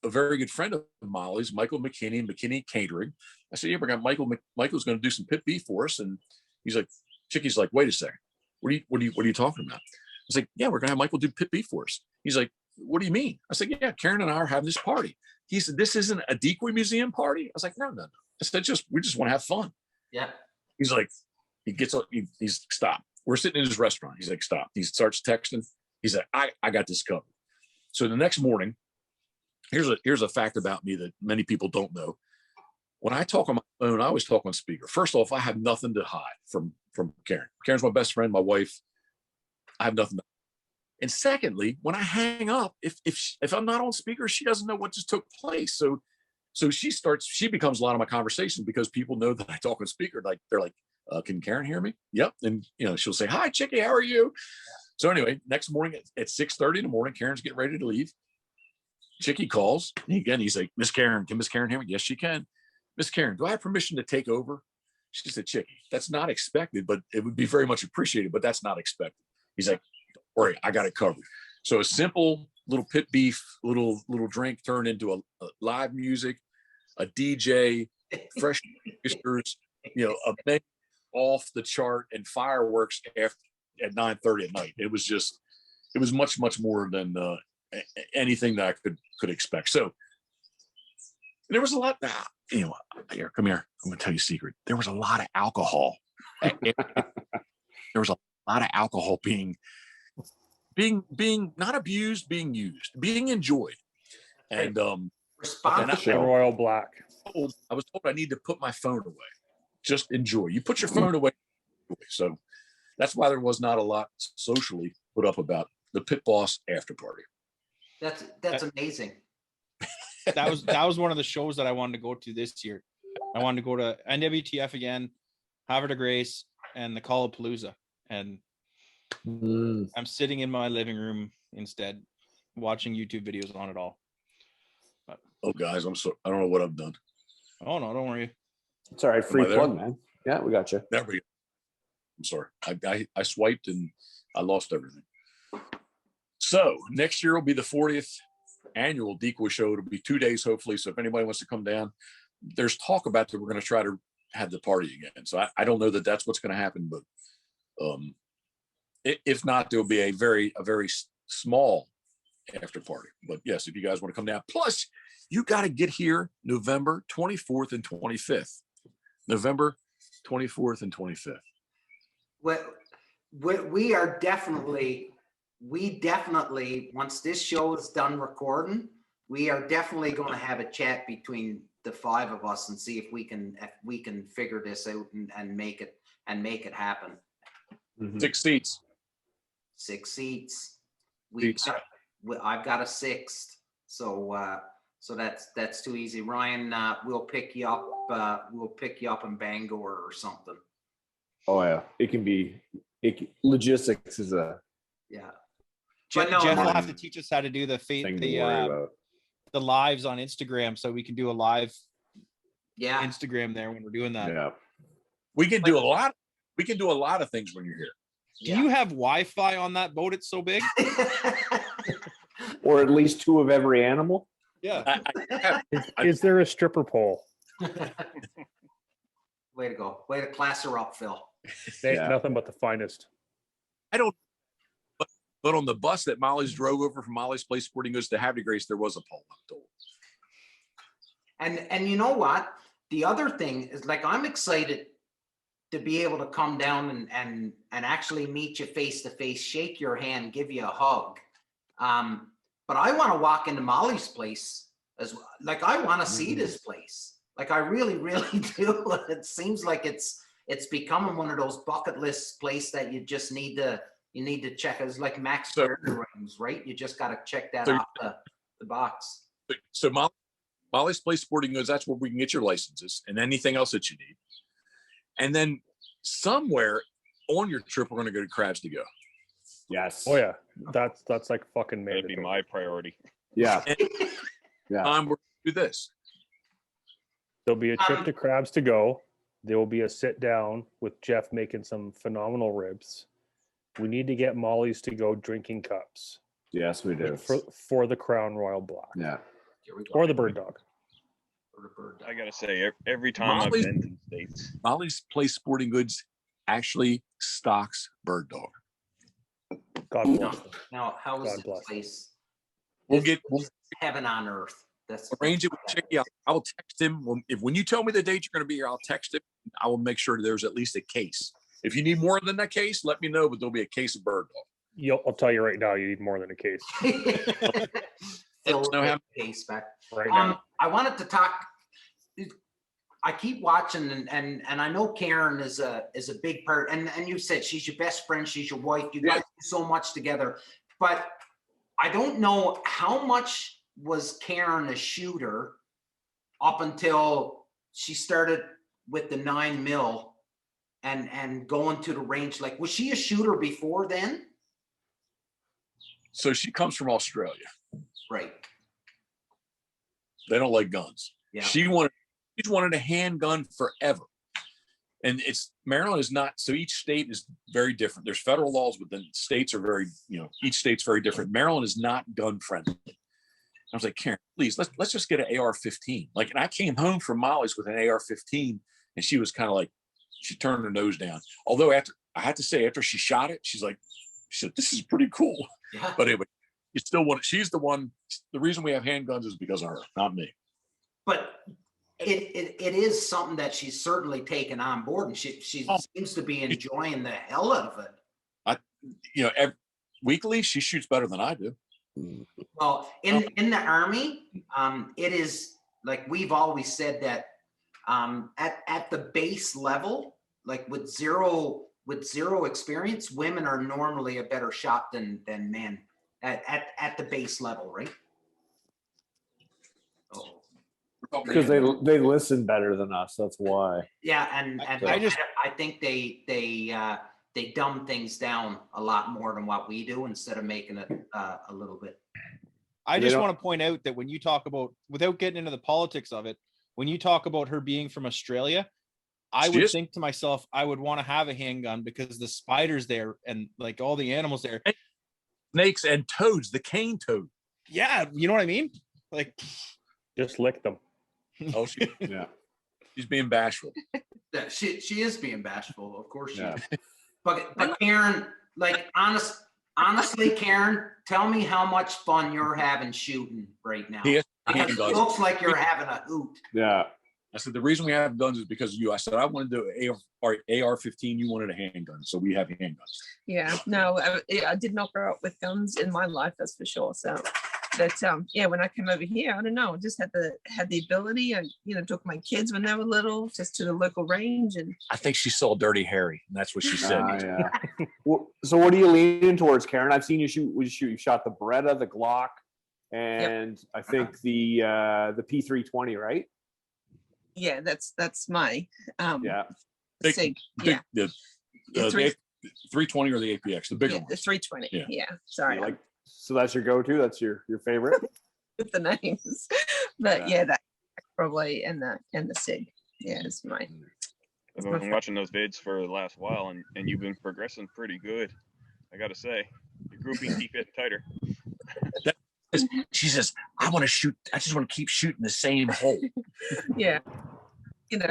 a very good friend of Molly's, Michael McKinney Catering. I said, yeah, we got Michael's going to do some pit beef for us. And he's like, Chicky's like, wait a second. What are you talking about? I was like, yeah, we're going to have Michael do pit beef for us. He's like, what do you memean? I said, yeah, Karen and I are having this party. He said, this isn't a decoy museum party. I was like, no. I said, we just want to have fun. Yeah. He's like, he gets up, he's stop. We're sitting in his restaurant. He's like, stop. He starts texting. He's like, I got this covered. So the next morning, here's a fact about me that many people don't know. When I talk on my phone, I always talk on speaker. First off, I have nothing to hide from Karen. Karen's my best friend, my wife. I have nothing to hide. And secondly, when I hang up, if I'm not on speaker, she doesn't know what just took place. So she becomes a lot of my conversation because people know that I talk on speaker. Like they're like, can Karen hear me? Yep. And you know, she'll say, hi, Chicky, how are you? So anyway, next morning at 6:30 in the morning, Karen's getting ready to leave. Chicky calls. And again, he's like, Miss Karen, can Miss Karen hear me? Yes, she can. Miss Karen, do I have permission to take over? She said, Chicky, that's not expected, but it would be very much appreciated, but that's not expected. He's like, don't worry, I got it covered. So a simple little pit beef, little drink turned into a live music, a DJ, fresh oysters, you know, a menu off the chart, and fireworks at 9:30 at night. It was much more than anything that I could expect. So there was a lot. Here, come here. I'm going to tell you a secret. There was a lot of alcohol. There was a lot of alcohol being not abused, being used, being enjoyed. And Royal Black. I was told I need to put my phone away. Just enjoy. You put your phone away. So that's why there was not a lot socially put up about the Pitboss after party. That's amazing. That was one of the shows that I wanted to go to this year. I wanted to go to NWTF again, Havre de Grace, and the Callapalooza. And I'm sitting in my living room instead, watching YouTube videos on it all. But, oh, guys, I don't know what I've done. Oh no, don't worry. It's all right. Free plug, man. Yeah, we got you. There we go. I'm sorry. I swiped and I lost everything. So next year will be the 40th annual Decoy show. It'll be 2 days, hopefully. So if anybody wants to come down, there's talk about that we're going to try to have the party again. So I don't know that that's what's going to happen, but if not, there'll be a very small after party. But yes, if you guys want to come down, plus you got to get here November 24th and 25th. November 24th and 25th. Well, we definitely, once this show is done recording, we are definitely going to have a chat between the five of us and see if we can figure this out and make it happen. 6 seats. 6 seats. Seats. I've got a sixth, so that's too easy. Ryan, we'll pick you up. We'll pick you up in Bangor or something. Oh yeah, logistics is a But no, Jeff no. will have to teach us how to do thing to worry about. the lives on Instagram, so we can do a live Yeah. Instagram there when we're doing that. Yeah. We can do a lot. We can do a lot of things when you're here. Do you have Wi-Fi on that boat? It's so big. Or at least 2 of every animal. Yeah. Is there a stripper pole? Way to go. Way to class her up, Phil. Ain't Yeah. nothing but the finest. I don't. But on the bus that Molly's drove over from Molly's Place Sporting Goods to Havre de Grace, there was a pole, I'm told. And you know what? The other thing is, like, I'm excited to be able to come down and actually meet you face to face, shake your hand, give you a hug. But I want to walk into Molly's place as well. Like, I want to see this place. Like, I really, really do. It seems like it's becoming one of those bucket list places that you just need to check. It's like Max rings, right? You just got to check that off the box. So Molly's Place Sporting Goods, that's where we can get your licenses and anything else that you need. And then somewhere on your trip, we're going to go to Crabs to Go. Yes. Oh yeah, that's like fucking That'd be mandatory. my priority. Yeah. We're going to do this. There'll be a trip to Crabs to Go. There will be a sit down with Jeff making some phenomenal ribs. We need to get Molly's to Go drinking cups Yes, we do. for the Crown Royal Black Yeah. Here we go. or the Bird Dog. Or the bird dog. I gotta say, every time I've Molly's- been to the States, Molly's Place Sporting Goods actually stocks Bird Dog. God bless them. Now, how is God this bless. place? We'll This get is heaven on earth. That's arrange it with Chicky. I will text him when you tell me the date you're going to be here. I'll text him. I will make sure there's at least a case. If you need more than that case, let me know. But there'll be a case of Bird Dog. I'll tell you right now, you need more than a case Phil, know how- case back. right now. I wanted to talk. I keep watching, and I know Karen is a big part. And you said she's your best friend, she's your wife. You guys do so much together. But I don't know how much was Karen a shooter up until she started with the 9mm and going to the range. Like, was she a shooter before then? So she comes from Australia. Right. They don't like guns. Yeah. She's wanted a handgun forever. And Maryland is not, so each state is very different. There's federal laws, but then states are very, each state's very different. Maryland is not gun friendly. I was like, Karen, please, let's just get an AR-15. Like, and I came home from Molly's with an AR-15, and she was kind of like, she turned her nose down. Although I had to say, after she shot it, she said, this is pretty cool. Yeah. But anyway, you still want it. She's the one. The reason we have handguns is because of her, not me. But it is something that she's certainly taken on board, and she seems to be enjoying the hell out of it. Weekly, she shoots better than I do. Well, in the Army, it is like we've always said that at the base level, like with zero experience, women are normally a better shot than men at the base level, right? Because they listen better than us. That's why. Yeah, and I think they dumb things down a lot more than what we do instead of making it a little bit. I just want to point out that when you talk about, without getting into the politics of it, when you talk about her being from Australia, I would think to myself, I would want to have a handgun because the spiders there and like all the animals there. Snakes and toads, the cane toad. Yeah, you know what I mean? Like, just lick them. Oh, she's being bashful. Yeah, she is being bashful, of course. Yeah. But Karen, like honestly, Karen, tell me how much fun you're having shooting right now. It looks like you're having a hoot. Yeah. I said, the reason we have guns is because of you. I said, I want to do AR-15. You wanted a handgun. So we have handguns. Yeah, no, I did not grow up with guns in my life, that's for sure. So, but yeah, when I came over here, I don't know, just had the ability. I, took my kids when they were little just to the local range. And I think she saw Dirty Harry. And that's what she said. Yeah. Well, so what are you leaning towards, Karen? I've seen you shoot. You shot the Beretta, the Glock, and I think the P320, right? Yeah, that's my SIG. The 320 or the APX, the bigger one. The 320. Yeah. Sorry. So that's your go-to. That's your favorite. With the names, but that probably and the SIG. Yeah, it's mine. I've been watching those vids for the last while, and you've been progressing pretty good. I gotta say, your grouping keep getting tighter. She says, I want to shoot. I just want to keep shooting the same hole. Yeah.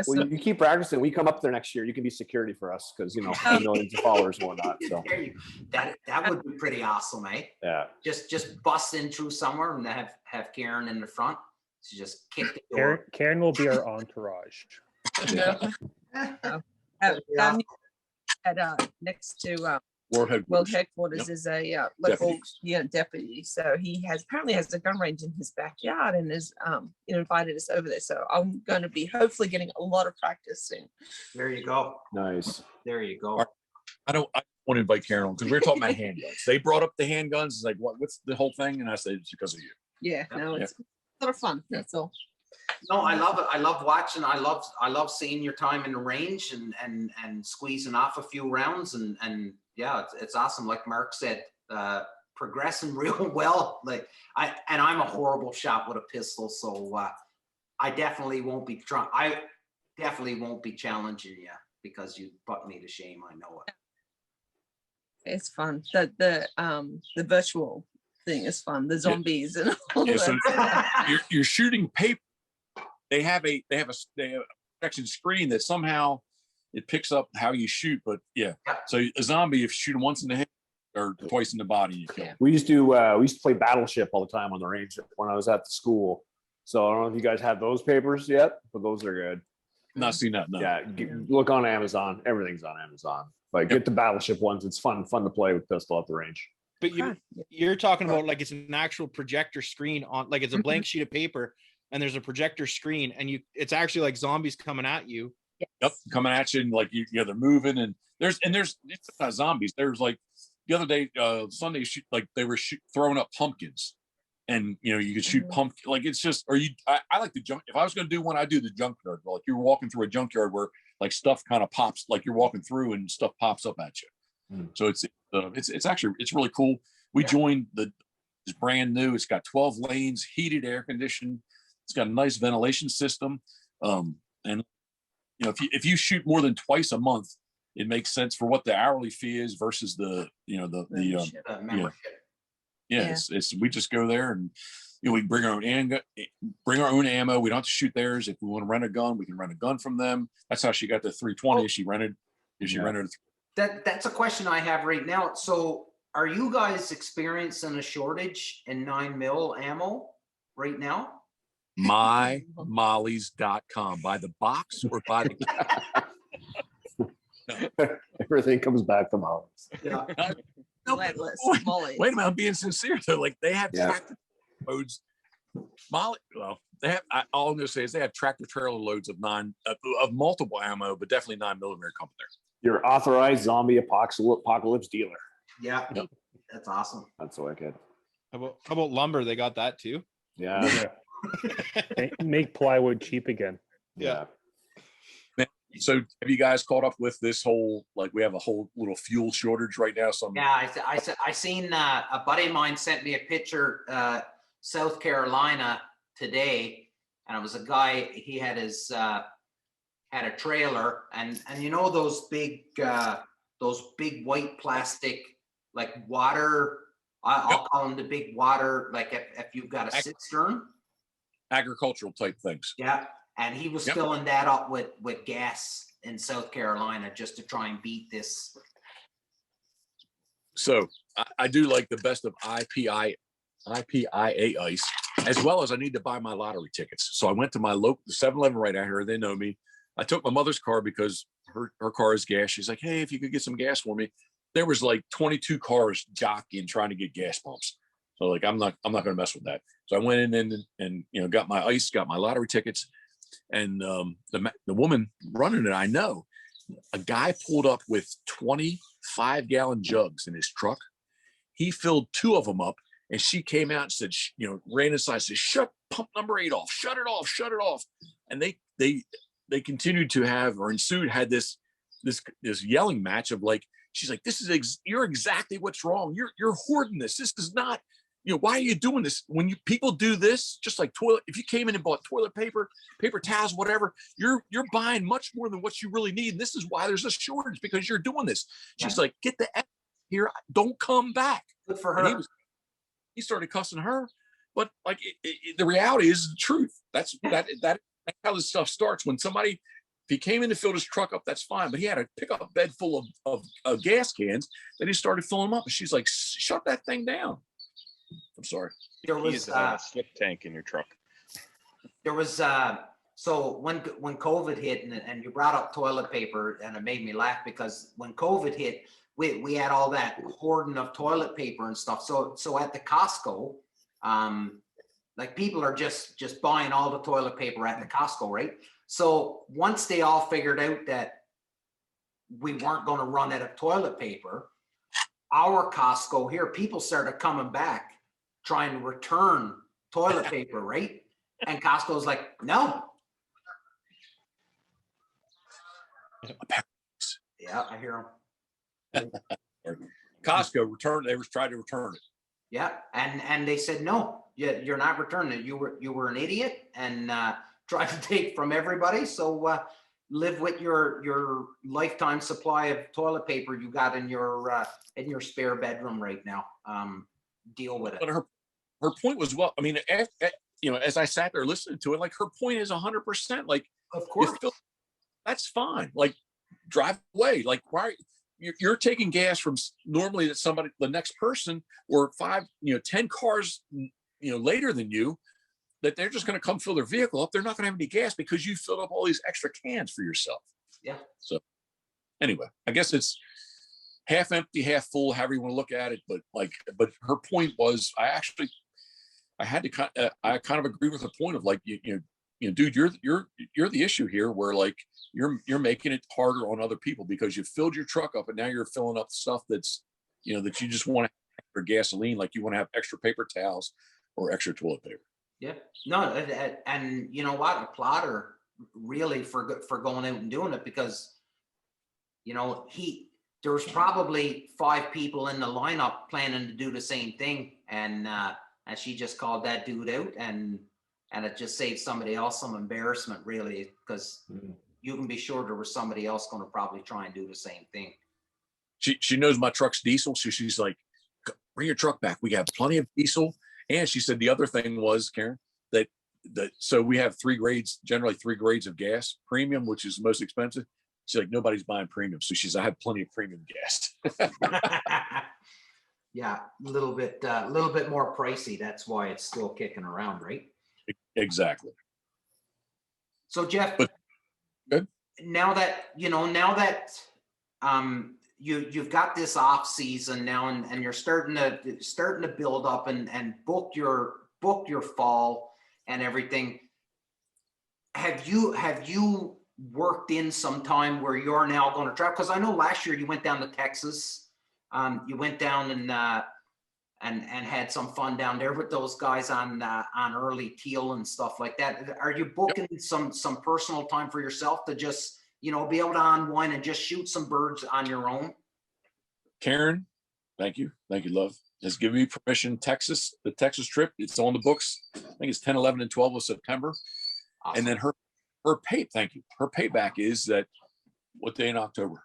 Well, you keep practicing. We come up there next year. You can be security for us because millions of followers and whatnot. So that would be pretty awesome, eh? Yeah. Just bust in through somewhere and have Karen in the front. She just kick the door. Karen will be our entourage. Next to World Headquarters is a local deputy. So he apparently has a gun range in his backyard and is invited us over there. So I'm going to be hopefully getting a lot of practice soon. There you go. Nice. There you go. I want to invite Karen on because we were talking about handguns. They brought up the handguns. It's like, what's the whole thing? And I said, it's because of you. Yeah, no, it's a lot of fun. That's all. No, I love it. I love watching. I love seeing your time in the range and squeezing off a few rounds and yeah, it's awesome. Like Mark said, progressing real well. I'm a horrible shot with a pistol, so I definitely won't be challenging you because you put me to shame. I know it. It's fun. The virtual thing is fun. The zombies and all that. So you're shooting paper. They have a section screen that somehow it picks up how you shoot, but so a zombie, if you shoot him once in the head or twice in the body, you kill him. We used to play Battleship all the time on the range when I was at the school. So I don't know if you guys have those papers yet, but those are good. Not seen that. No. Yeah, look on Amazon. Everything's on Amazon. But get the Battleship ones. It's fun to play with pistol at the range. But you're talking about like it's an actual projector screen on, like it's a blank sheet of paper, and there's a projector screen, and it's actually like zombies coming at you. Yep, coming at you, and like they're moving, and there's it's not zombies. There's like the other day, Sunday, like they were throwing up pumpkins, and you could shoot pumpkin. Like it's just, I like the junk. If I was going to do one, I do the junkyard. Like you're walking through a junkyard where like stuff kind of pops, like you're walking through and stuff pops up at you. So it's actually really cool. We joined it's brand new. It's got 12 lanes, heated, air conditioned. It's got a nice ventilation system, and if you shoot more than twice a month, it makes sense for what the hourly fee is versus the membership. It's we just go there and we bring our own ammo. We don't have to shoot theirs. If we want to rent a gun, we can rent a gun from them. That's how she got the 320. She rented That's a question I have right now. So are you guys experiencing a shortage in 9mm ammo right now? MyMollies.com. By the box or by the Everything comes back to Molly's. Yeah. No, Relentless. wait, Molly. wait a minute, I'm being sincere though. Like they have Yeah. tractor loads. Molly, well, they have. All I'm going to say is they have tractor trailer loads of of multiple ammo, but definitely 9mm coming there. Your authorized zombie apocalypse dealer. Yeah. Yep. That's awesome. That's wicked. How about lumber? They got that too. Yeah. Make plywood cheap again. Yeah. So have you guys caught up with this whole, like we have a whole little fuel shortage right now? Yeah, I seen a buddy of mine sent me a picture, South Carolina today, and it was a guy. He had his had a trailer, and you know those big white plastic like water. I'll call them the big water. Like if you've got a cistern, agricultural type things. yeah. And he was filling that up with gas in South Carolina just to try and beat this. So I do like the best of IPIA ice, as well as I need to buy my lottery tickets. So I went to my local 7-Eleven right out here. They know me. I took my mother's car because her car is gas. She's like, hey, if you could get some gas for me. There was like 22 cars jockeying trying to get gas pumps. So like, I'm not going to mess with that. So I went in and got my ice, got my lottery tickets. And the woman running it, I know, a guy pulled up with 25-gallon jugs in his truck. He filled 2 of them up, and she came out and said, ran inside, said, "Shut pump number 8 off, shut it off, shut it off." And they continued to had this yelling match of like, she's like, you're exactly what's wrong. You're hoarding this. This is not. Why are you doing this? When people do this, just like if you came in and bought toilet paper, paper towels, whatever, you're buying much more than what you really need. And this is why there's a shortage, because you're doing this. She's like, get the F here. Don't come back. Good for her. And he started cussing her. But like the reality is the truth. That's how this stuff starts. When somebody, if he came in to fill his truck up, that's fine. But he had a pickup bed full of gas cans that he started filling them up. And she's like, shut that thing down. I'm sorry. There was a slip tank in your truck. There was so when COVID hit, and you brought up toilet paper, and it made me laugh because when COVID hit, we had all that hoarding of toilet paper and stuff. So at the Costco, like people are just buying all the toilet paper at the Costco, right? So once they all figured out that we weren't going to run out of toilet paper, our Costco here, people started coming back trying to return toilet paper, right? And Costco's like, no. Yeah, I hear them. Costco returned. They tried to return it. Yeah, and they said no. You're not returning it. You were an idiot and tried to take from everybody. So live with your lifetime supply of toilet paper you got in your spare bedroom right now. Deal with it. But her point was, well, I mean, as I sat there listening to it, like her point is 100%. Like, of course, that's fine. Like, drive away. Like, why you're taking gas from normally that somebody, the next person, or 10 cars, later than you, that they're just going to come fill their vehicle up. They're not going to have any gas because you filled up all these extra cans for yourself. Yeah. So anyway, I guess it's half empty, half full, however you want to look at it. But her point was, I kind of agree with the point of like, dude, you're the issue here, where like you're making it harder on other people because you filled your truck up and now you're filling up stuff that's, that you just want to have for gasoline, like you want to have extra paper towels or extra toilet paper. Yeah, no, and you know what? Applaud her really for going out and doing it, because there was probably 5 people in the lineup planning to do the same thing, and she just called that dude out, and it just saved somebody else some embarrassment, really, because you can be sure there was somebody else going to probably try and do the same thing. She knows my truck's diesel, so she's like, bring your truck back. We have plenty of diesel. And she said the other thing was, Karen, that so we have 3 grades, generally 3 grades of gas: premium, which is the most expensive, She's like, nobody's buying premium. So she's, I have plenty of premium gas. Yeah, a little bit more pricey. That's why it's still kicking around, right? Exactly. So Jeff, But good. Now that you've got this off season now, and you're starting to build up and book your fall and everything. Have you worked in some time where you're now going to travel? Because I know last year you went down to Texas. You went down and had some fun down there with those guys on early teal and stuff like that. Are you booking some personal time for yourself to just be able to unwind and just shoot some birds on your own? Karen, thank you, love, has given me permission. The Texas trip, it's on the books. I think it's 10, 11, and 12 of September. Awesome. And then her payback is that what day in October?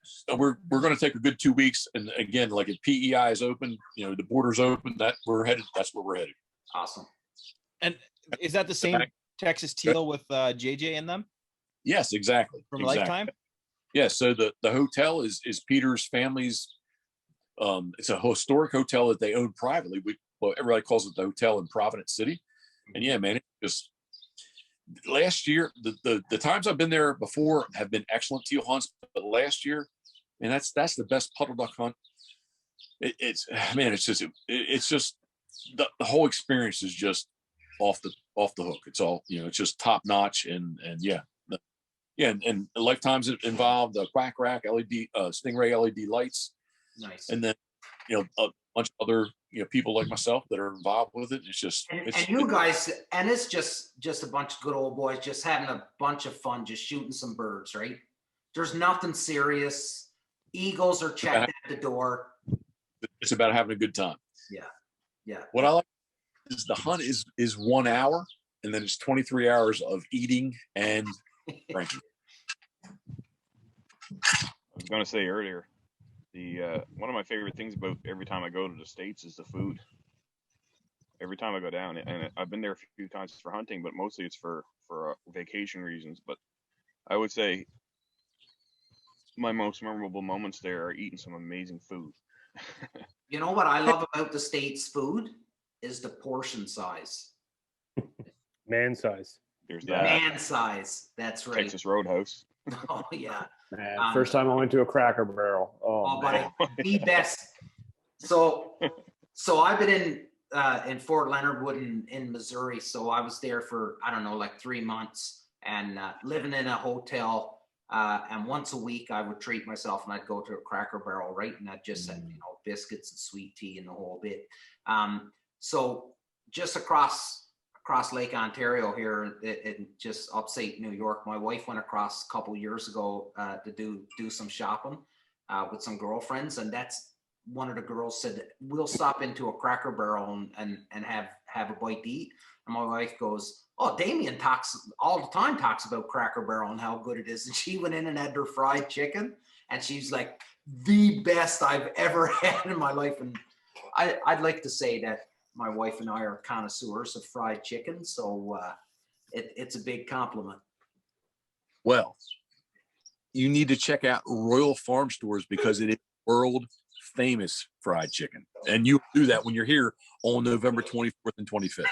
So we're going to take a good 2 weeks, and again, like if PEI is open, the border's open, that's where we're headed. Awesome. And is that the same Texas teal with JJ in them? Yes, exactly. From Lifetime? Yeah. So the hotel is Peter's family's. It's a historic hotel that they own privately. Everybody calls it the hotel in Providence City. And yeah, man, it just last year, the times I've been there before have been excellent teal hunts, but last year, and that's the best puddle duck hunt. It's just the whole experience is just off the hook. It's all, it's just top notch, and Lifetime's involved, Quack Rack LED, Stingray LED lights. Nice. And then, a bunch of other, people like myself that are involved with it. It's just, and you guys, and it's just a bunch of good old boys just having a bunch of fun, just shooting some birds, right? There's nothing serious. Egos are checked at the door. It's about having a good time. Yeah. What I like is the hunt is 1 hour, and then it's 23 hours of eating and drinking. I was going to say earlier, one of my favorite things about every time I go to the States is the food. Every time I go down, and I've been there a few times for hunting, but mostly it's for vacation reasons. But I would say my most memorable moments there are eating some amazing food. You know what I love about the States food is the portion size. Man size. There's that. Man size. That's right. Texas Roadhouse. Oh yeah. Man, first time I went to a Cracker Barrel. Oh buddy, the best. So I've been in Fort Leonard Wood in Missouri. So I was there for, I don't know, like 3 months, and living in a hotel. And once a week I would treat myself, and I'd go to a Cracker Barrel, right? And I'd just had, biscuits and sweet tea and the whole bit. So just across Lake Ontario here in just upstate New York, my wife went across a couple years ago to do some shopping with some girlfriends, and that's one of the girls said, we'll stop into a Cracker Barrel and have a bite to eat. And my wife goes, oh, Damien talks all the time about Cracker Barrel and how good it is. And she went in and had their fried chicken, and she's like, the best I've ever had in my life. And I'd like to say that my wife and I are connoisseurs of fried chicken, so it's a big compliment. Well, you need to check out Royal Farm Stores because it is world famous fried chicken, and you do that when you're here on November 24th and 25th.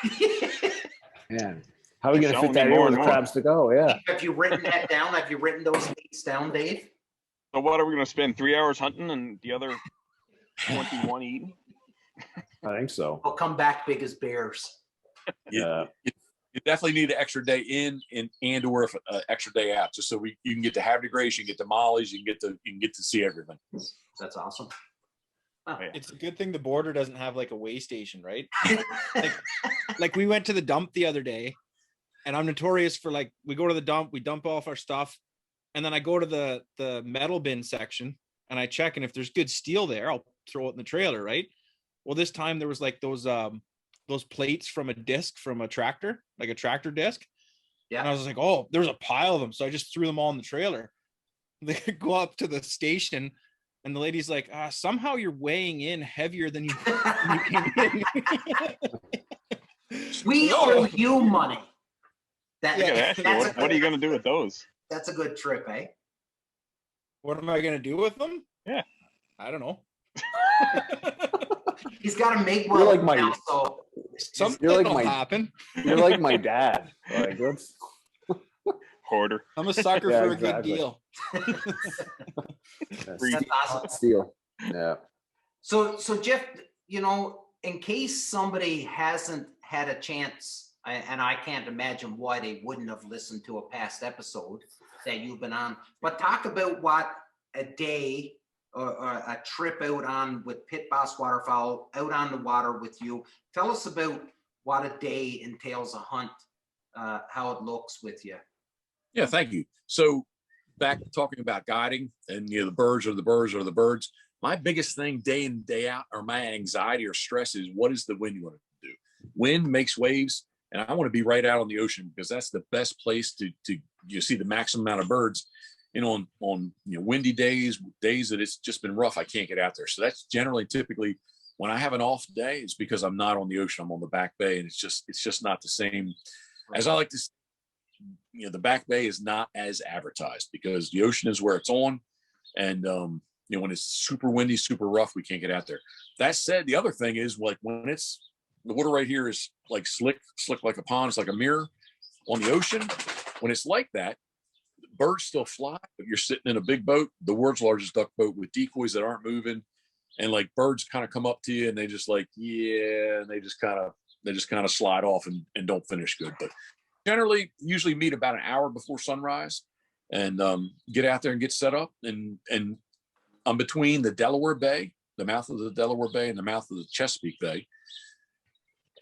Man, how are we going to fit that in with the crabs to go? Yeah. Have you written that down? Have you written those dates down, Dave? So what are we going to spend 3 hours hunting and the other 21 eating? I think so. We'll come back big as bears. Yeah. You definitely need an extra day in and or an extra day out, just so you can get to Havre de Grace, you can get to Molly's, you can get to see everything. That's awesome. Oh, yeah. It's a good thing the border doesn't have like a weigh station, right? like we went to the dump the other day, and I'm notorious for, like, we go to the dump, we dump off our stuff, and then I go to the metal bin section and I check, and if there's good steel there, I'll throw it in the trailer, right? Well, this time there was like those plates from a disc from a tractor, like a tractor disc. Yeah. And I was like, oh, there's a pile of them. So I just threw them all in the trailer. They go up to the station, and the lady's like, somehow you're weighing in heavier than you came in. We owe you money. What are you going to do with those? That's a good trip, eh? What am I gonna do with them? Yeah. I don't know. He's got to make You're well like my- now, so Something You're like will my- happen. You're like my dad. Like, let's. Hoarder. I'm a sucker Yeah, for a exactly. good deal. that's awesome. Steal. Yeah. So Jeff, you know, in case somebody hasn't had a chance, and I can't imagine why they wouldn't have listened to a past episode that you've been on, but talk about what a day or a trip out on with Pitboss Waterfowl, out on the water with you. Tell us about what a day entails, a hunt, how it looks with you. Yeah, thank you. So back talking about guiding and the birds are the birds are the birds. My biggest thing day in, day out, or my anxiety or stress is what is the wind going to do? Wind makes waves, and I want to be right out on the ocean because that's the best place to you see the maximum amount of birds. You know, on windy days that it's just been rough, I can't get out there. So that's generally typically when I have an off day, it's because I'm not on the ocean, I'm on the back bay, and it's just not the same. As I like to say, the back bay is not as advertised because the ocean is where it's on, and when it's super windy, super rough, we can't get out there. That said, the other thing is like when it's the water right here is like slick like a pond, it's like a mirror. On the ocean, when it's like that, birds still fly, but you're sitting in a big boat, the world's largest duck boat with decoys that aren't moving, and like birds kind of come up to you and they just like and they just kind of slide off and don't finish good. But generally usually meet about an hour before sunrise and get out there and get set up, and I'm between the Delaware Bay, the mouth of the Delaware Bay, and the mouth of the Chesapeake Bay.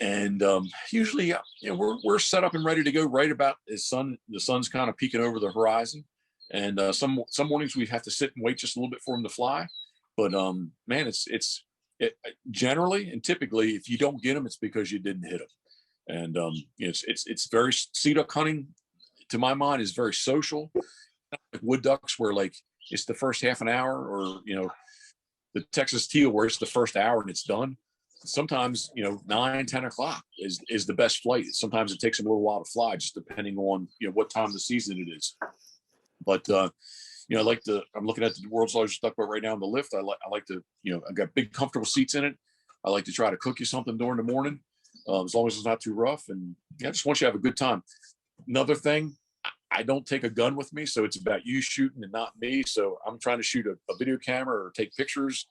And usually, we're set up and ready to go right about the sun's kind of peeking over the horizon. And some mornings we have to sit and wait just a little bit for them to fly. But man, it generally and typically, if you don't get them, it's because you didn't hit them. And it's very sea duck hunting, to my mind, is very social. Like wood ducks, where like it's the first half an hour, or the Texas teal, where it's the first hour and it's done. Sometimes 9-10 o'clock is the best flight. Sometimes it takes them a little while to fly, just depending on what time of the season it is. But I'm looking at the world's largest duck boat right now in the lift. I like to I've got big comfortable seats in it. I like to try to cook you something during the morning, as long as it's not too rough. And I just want you to have a good time. Another thing, I don't take a gun with me, so it's about you shooting and not me. So I'm trying to shoot a video camera or take pictures.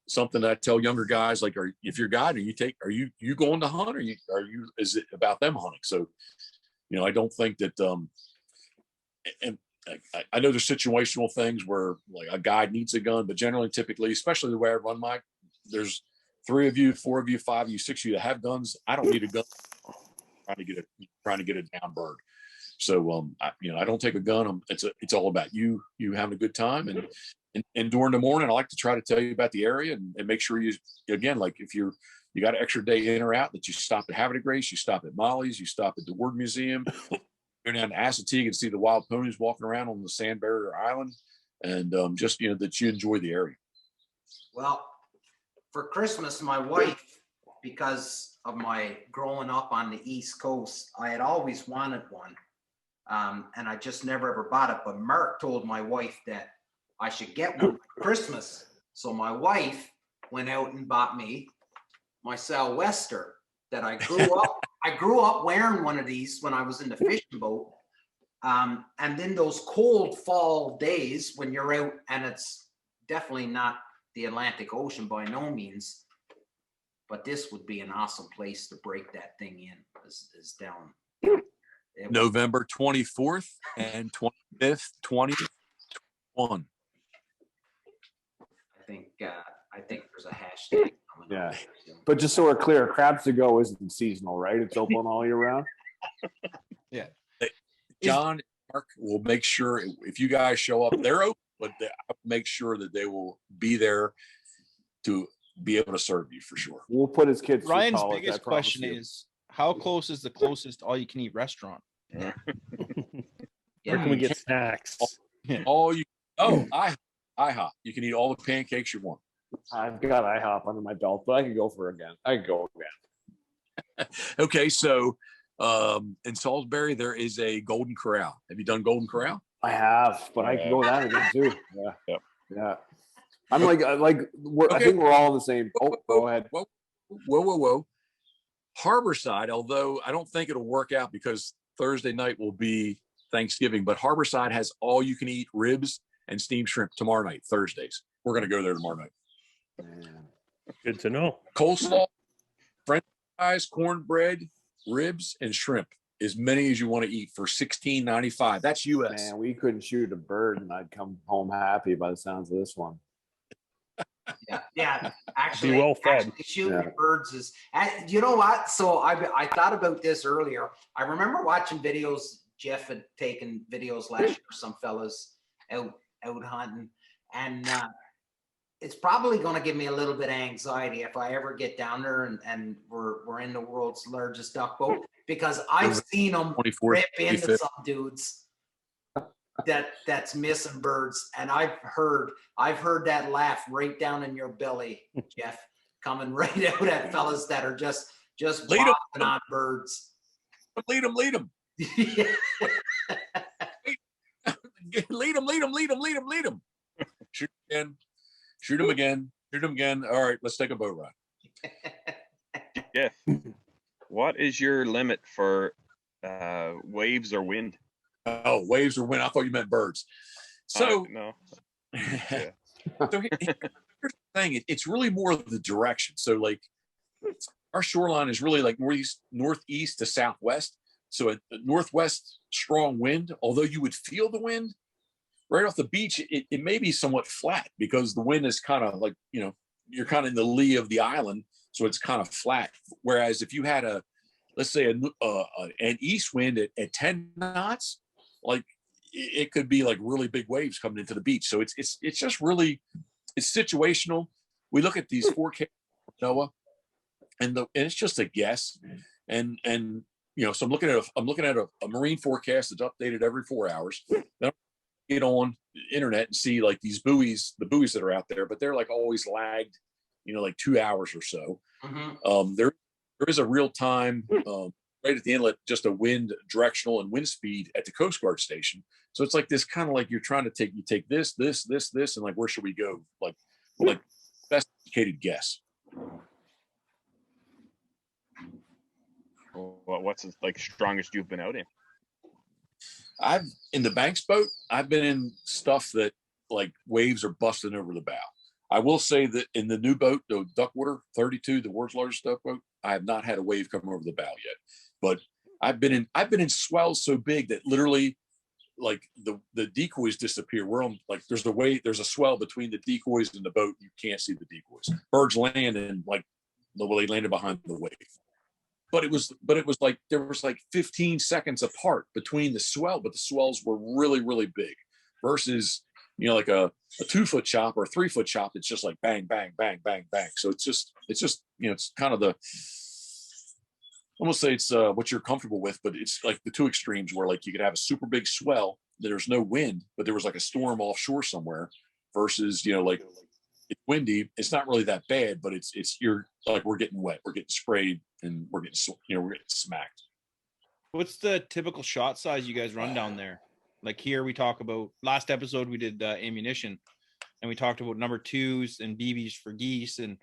Something that I tell younger guys, like, if you're guiding, are you going to hunt, or is it about them hunting? So, I don't think that, and I know there's situational things where like a guide needs a gun, but generally, typically, especially the way I run there's 3 of you, 4 of you, 5 of you, 6 of you that have guns. I don't need a gun. Trying to get a down bird. So, I don't take a gun. It's all about you having a good time. And during the morning, I like to try to tell you about the area and make sure like if you got an extra day in or out, that you stop at Habitat Grace, you stop at Molly's, you stop at the Word Museum, go down to Assateague and see the wild ponies walking around on the Sand Barrier Island, and that you enjoy the area. Well, for Christmas, my wife, because of my growing up on the East Coast, I had always wanted one. And I just never ever bought it. But Mark told my wife that I should get one for Christmas. So my wife went out and bought me my Southwester that I grew up wearing one of these when I was in the fishing boat. And then those cold fall days when you're out, and it's definitely not the Atlantic Ocean by no means, but this would be an awesome place to break that thing in, is down. November 24th and 25th, 2021. I think there's a hashtag coming Yeah. up. But just so we're clear, Crabs to Go isn't seasonal, right? It's open all year round. Yeah. John, Mark will make sure if you guys show up, they're open, but I'll make sure that they will be there to be able to serve you for sure. We'll put his kids through Ryan's college, I biggest promise question you. is, how close is the closest all-you-can-eat restaurant? Where can we get snacks? IHOP. You can eat all the pancakes you want. I've got IHOP under my belt, but I can go again. Okay, so In Salisbury, there is a Golden Corral. Have you done Golden Corral? I have, but I can go that again too. Yeah. Yep. Yeah. I'm like, I Okay. think we're all the same. Oh, go ahead. Whoa. Harborside, although I don't think it'll work out because Thursday night will be Thanksgiving, but Harborside has all you can eat ribs and steamed shrimp tomorrow night, Thursdays. We're going to go there tomorrow night. Man. Good to know. Coleslaw, French fries, cornbread, ribs, and shrimp. As many as you want to eat for $16.95. That's US. Man, we couldn't shoot a bird and I'd come home happy by the sounds of this one. Yeah. Actually, well fed. shooting birds is. You know what? So I thought about this earlier. I remember watching videos. Jeff had taken videos last year. Some fellas out hunting, and it's probably going to give me a little bit of anxiety if I ever get down there and we're in the world's largest duck boat, because I've seen them 24th, rip into 25th. some dudes that's missing birds, and I've heard that laugh right down in your belly, Jeff, coming right out at fellas that are just Lead 'em. bopping on birds. Lead them. Lead them. Shoot again. Shoot them again. Shoot them again. All right, let's take a boat ride. Jeff, what is your limit for waves or wind? Oh, waves or wind. I thought you meant birds. So, No. so here's the thing. It's really more of the direction. So, like, our shoreline is really like northeast to southwest. So, a northwest strong wind, although you would feel the wind right off the beach, it may be somewhat flat because the wind is kind of like, you're kind of in the lee of the island. So, it's kind of flat. Whereas if you had let's say an east wind at 10 knots, like it could be like really big waves coming into the beach. So it's just really, it's situational. We look at these forecasts, Noah, and it's just a guess. And so I'm looking at a marine forecast that's updated every 4 hours. Then I get on the internet and see like the buoys that are out there, but they're like always lagged, like 2 hours or so. Mm-hmm. There is a real time right at the inlet, just a wind directional and wind speed at the Coast Guard station. So it's like this kind of like you're trying to take this, and like, where should we go? Like best educated guess. Well, what's the strongest you've been out in? I've in the Banks boat, I've been in stuff that like waves are busting over the bow. I will say that in the new boat, the Duckwater 32, the world's largest duck boat, I have not had a wave come over the bow yet. But I've been in swells so big that literally like the decoys disappear. We're on like there's a swell between the decoys and the boat. You can't see the decoys. Birds land and like they landed behind the wave. But it was like there was like 15 seconds apart between the swell, but the swells were really, really big versus like a 2-foot chop or a 3-foot chop. It's just like bang, bang, bang, bang, bang. So it's just it's kind of I won't say it's what you're comfortable with, but it's like the two extremes where like you could have a super big swell, there's no wind, but there was like a storm offshore somewhere versus, like it's windy. It's not really that bad, but you're like, we're getting wet, we're getting sprayed, and we're getting smacked. What's the typical shot size you guys run down there? Like here we talk about, last episode we did ammunition, and we talked about number 2s and BBs for geese, and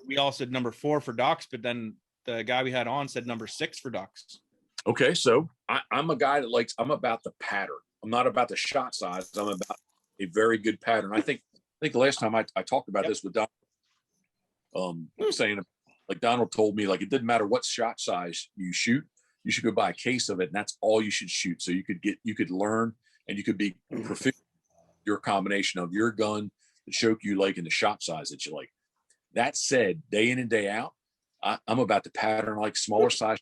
we all said number 4 for ducks, but then the guy we had on said number 6 for ducks. Okay, so I'm a guy that I'm about the pattern. I'm not about the shot size. I'm about a very good pattern. I think the last time I talked about this with Donald, saying like Donald told me, like, it didn't matter what shot size you shoot, you should go buy a case of it, and that's all you should shoot. So you could learn, and you could be proficient in your combination of your gun, the choke you like, and the shot size that you like. That said, day in and day out, I'm about the pattern, like smaller size.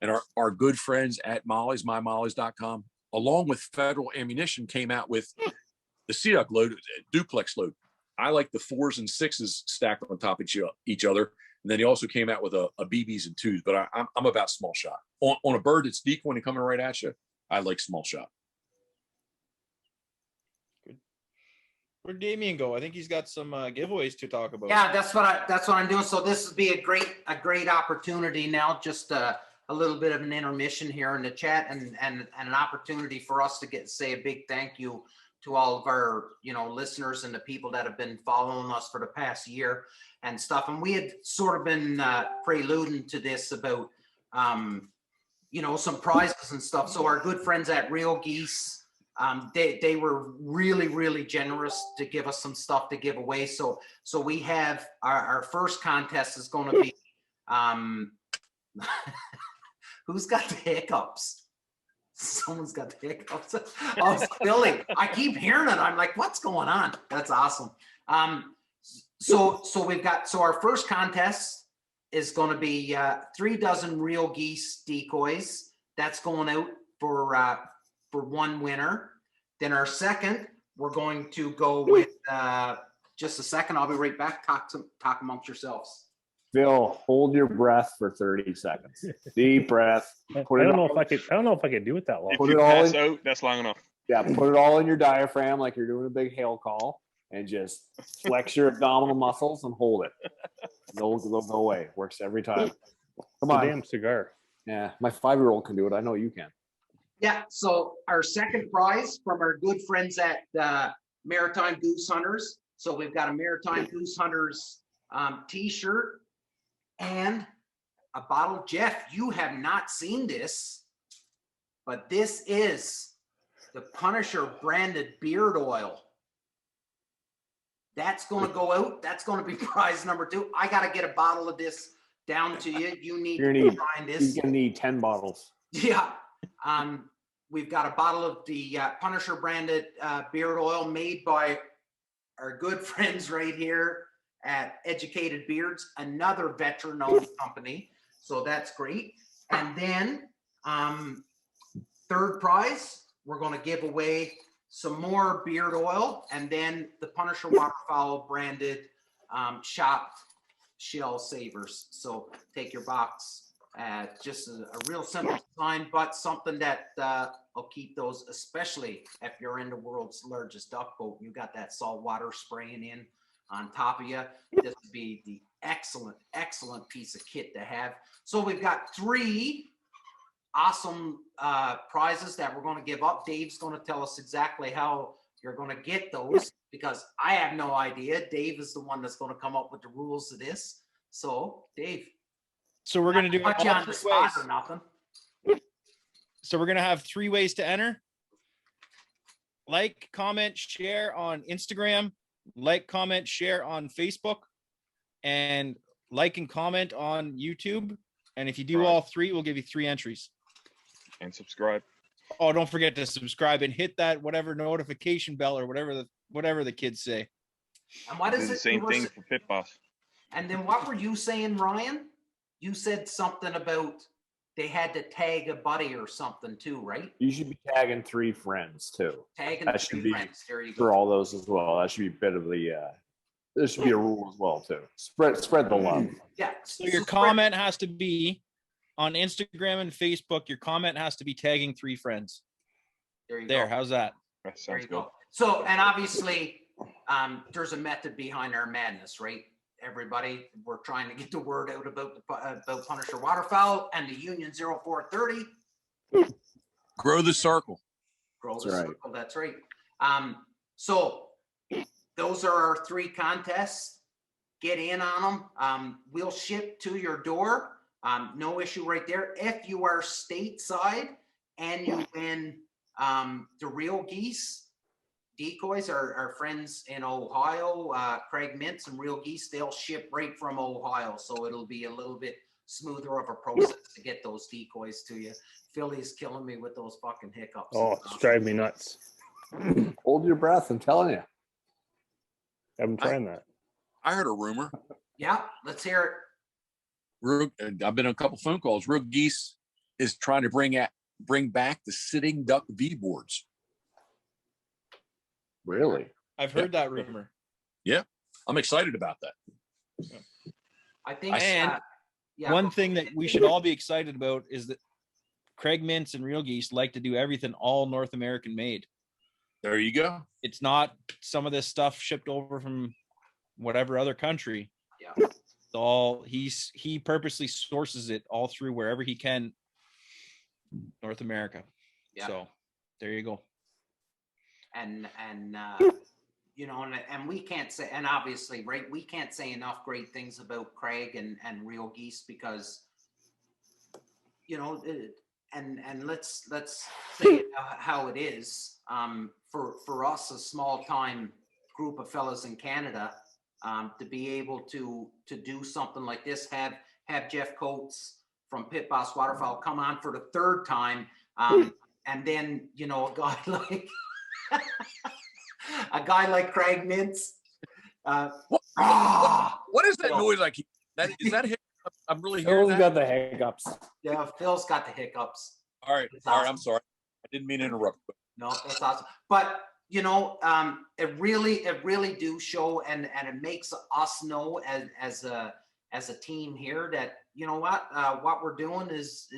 And our good friends at Molly's, mymollies.com, along with Federal Ammunition, came out with the Sea-Duck load, duplex load. I like the 4s and 6s stacked on top of each other. And then he also came out with a BBs and 2s, but I'm about small shot. On a bird that's decoy and coming right at you, I like small shot. Good. Where'd Damien go? I think he's got some giveaways to talk about. Yeah, that's what I'm doing. So this would be a great opportunity now. Just a little bit of an intermission here in the chat and an opportunity for us to say a big thank you to all of our, you know, listeners and the people that have been following us for the past year and stuff. And we had sort of been preluding to this about, you know, some prizes and stuff. So our good friends at Real Geese, they were really, really generous to give us some stuff to give away. So we have our first contest is going to be, who's got the hiccups? Someone's got the hiccups. Oh, it's Billy. I keep hearing it. I'm like, what's going on? That's awesome. So our first contest is going to be 3 dozen Real Geese Decoys. That's going out for one winner. Then our second, we're going to go with just a second. I'll be right back. Talk amongst yourselves. Phil, hold your breath for 30 seconds. Deep breath. I don't know if I could do it that long. If Put you it all pass in. out, that's long enough. Yeah, put it all in your diaphragm like you're doing a big hail call, and just flex your abdominal muscles and hold it. They'll go away. Works every time. Come It's a on. damn cigar. Yeah, my 5-year-old can do it. I know you can. Yeah, so our second prize from our good friends at Maritime Goose Hunters. So we've got a Maritime Goose Hunters t-shirt and a bottle. Jeff, you have not seen this, but this is the Punisher branded beard oil. That's going to go out. That's going to be prize number 2. I got to get a bottle of this down to you. You need to find this. You're going to need 10 bottles. Yeah. We've got a bottle of the Punisher branded beard oil made by our good friends right here at Educated Beards, another veteran-owned company. So that's great. And then third prize, we're going to give away some more beard oil, and then the Punisher Waterfowl branded shop shell savers. So take your box. Just a real simple design, but something that will keep those, especially if you're in the world's largest duck boat. You got that salt water spraying in on top of you. This would be the excellent piece of kit to have. So we've got 3 awesome prizes that we're going to give up. Dave's going to tell us exactly how you're going to get those, because I have no idea. Dave is the one that's going to come up with the rules of this. So Dave. So we're going to do Put it you all on the 3 spot ways. or nothing. So we're going to have 3 ways to enter. Like, comment, share on Instagram, like, comment, share on Facebook, and like and comment on YouTube. And if you do all 3, we'll give you 3 entries. And subscribe. Oh, don't forget to subscribe and hit that whatever notification bell or whatever the kids say. And what Do is the it? same thing for Pitboss. And then what were you saying, Ryan? You said something about they had to tag a buddy or something too, right? You should be tagging 3 friends too. Tagging That 3 should be friends. There you for go. all those as well. That should be a bit of the. There should be a rule as well too. Spread the love. Yeah. So your comment has to be on Instagram and Facebook. Your comment has to be tagging 3 friends. There you There, go. how's that? That There sounds you good. go. So, and obviously, there's a method behind our madness, right? Everybody, we're trying to get the word out about Punisher Waterfowl and the Union 0430. Grow the circle. Grow the That's right. circle. That's right. So those are our 3 contests. Get in on them. We'll ship to your door. No issue right there. If you are stateside and you win the Real Geese Decoys, our friends in Ohio, Craig Mintz and Real Geese, they'll ship right from Ohio. So it'll be a little bit smoother of a process to get those decoys to you. Philly's killing me with those fucking hiccups. Oh, it's driving me nuts. Hold your breath. I'm telling you. I'm trying that. I heard a rumor. Yeah, let's hear I've been on a couple phone calls. Real Geese is trying to bring back the sitting duck V boards. Really? I've heard that rumor. Yeah, I'm excited about that. it. I think. And yeah, one thing that we should all be excited about is that Craig Mintz and Real Geese like to do everything all North American made. There you go. It's not some of this stuff shipped over from whatever other country. Yeah. It's all he purposely sources it all through wherever he can North America. Yeah. So there you go. And you know, and we can't say, and obviously, right, we can't say enough great things about Craig and Real Geese, because, you know, and let's say it how it is. For us, a small time group of fellas in Canada, to be able to do something like this, have Jeff Coates from Pitboss Waterfowl come on for the third time, and then, you know, a guy like Craig Mintz. What is that Phil. noise I keep? Is that hiccup? I'm really hearing Phil's that. got the hiccups. Yeah, Phil's got the hiccups. All right, It's all right. awesome. I'm sorry. I didn't mean to interrupt. No, that's awesome. But you know, it really do show, and it makes us know as a team here that, you know what we're doing is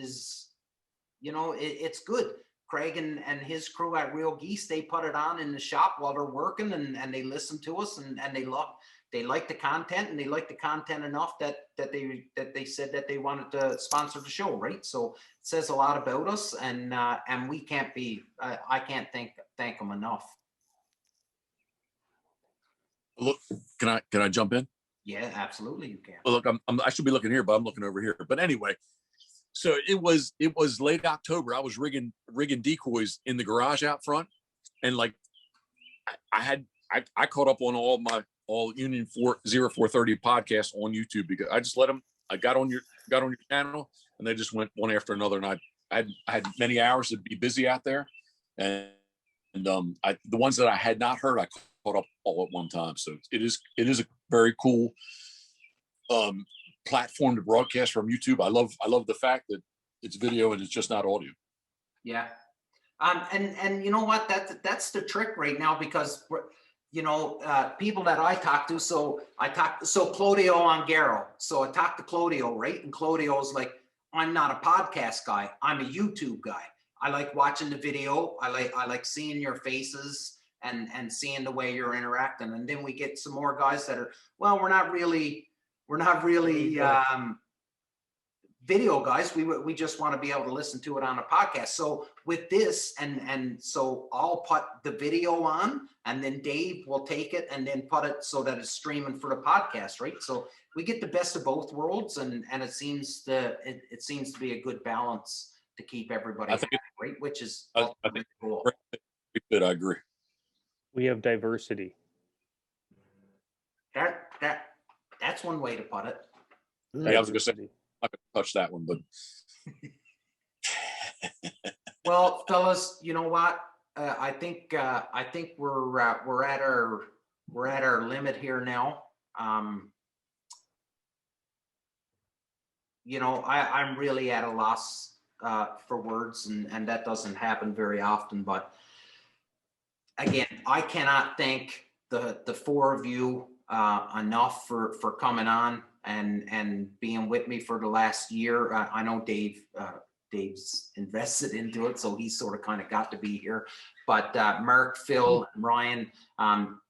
you know, it's good. Craig and his crew at Real Geese, they put it on in the shop while they're working, and they listen to us, and they like the content, and they like the content enough that they said that they wanted to sponsor the show, right? So it says a lot about us, and we can't be, I can't thank them enough. Look, can I jump in? Yeah, absolutely, you can. Well, look, I should be looking here, but I'm looking over here. But anyway, so it was late October. I was rigging decoys in the garage out front, and like I caught up on all Union 0430 podcasts on YouTube, because I just let them. I got on your channel, and they just went one after another. And I had many hours to be busy out there, and the ones that I had not heard, I caught up all at one time. So it is a very cool platform to broadcast from YouTube. I love the fact that it's video and it's just not audio. Yeah. And you know what, that's the trick right now, because you know, people that I talk to, so Claudio Ongaro. So I talked to Claudio, right? And Claudio's like, I'm not a podcast guy, I'm a YouTube guy. I like watching the video. I like seeing your faces and seeing the way you're interacting. And then we get some more guys that are, well, we're not really video guys. We just want to be able to listen to it on a podcast. So with this, and so I'll put the video on, and then Dave will take it and then put it so that it's streaming for the podcast, right? So we get the best of both worlds, and it seems to be a good balance to keep everybody happy, right? Which is I think cool. Good, I agree. We have diversity. That's one way to put it. Hey, I was gonna say, I'm not gonna touch that one, but Well, fellas, you know what? I think we're at our limit here now. You know, I'm really at a loss for words, and that doesn't happen very often. But again, I cannot thank the four of you enough for coming on and being with me for the last year. I know Dave's invested into it, so he's sort of kind of got to be here. But Mark, Phil, and Ryan,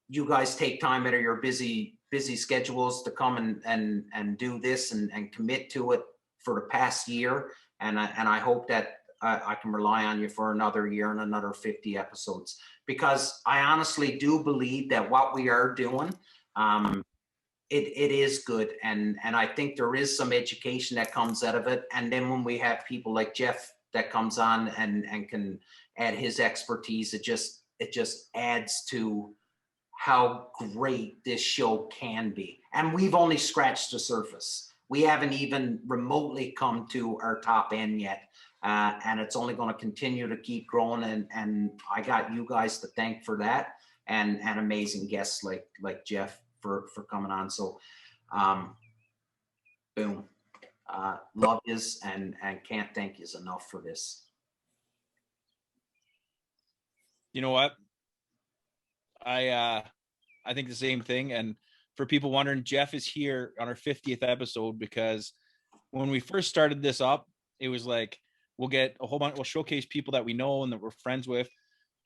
you guys take time out of your busy schedules to come and do this and commit to it for the past year. And I hope that I can rely on you for another year and another 50 episodes, because I honestly do believe that what we are doing, it is good, and I think there is some education that comes out of it. And then when we have people like Jeff that comes on and can add his expertise, it just adds to how great this show can be. And we've only scratched the surface. We haven't even remotely come to our top end yet, and it's only going to continue to keep growing. And I got you guys to thank for that, and amazing guests like Jeff for coming on. So boom, love yous, and can't thank yous enough for this. You know what, I think the same thing. And for people wondering, Jeff is here on our 50th episode, because when we first started this up, it was like, we'll get a whole bunch, we'll showcase people that we know and that we're friends with.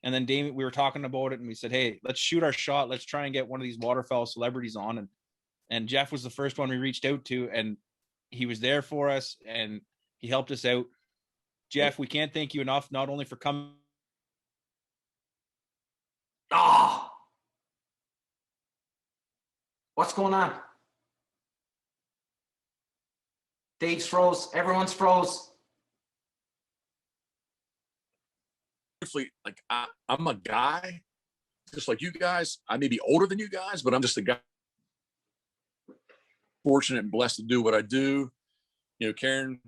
And then Damien, we were talking about it, and we said, hey, let's shoot our shot. Let's try and get one of these waterfowl celebrities on. And Jeff was the first one we reached out to, and he was there for us, and he helped us out. Jeff, we can't thank you enough, not only for coming. Oh, what's going on? Dave's froze. Everyone's froze. Like I'm a guy, just like you guys. I may be older than you guys, but I'm just a guy, fortunate and blessed to do what I do. You know, Karen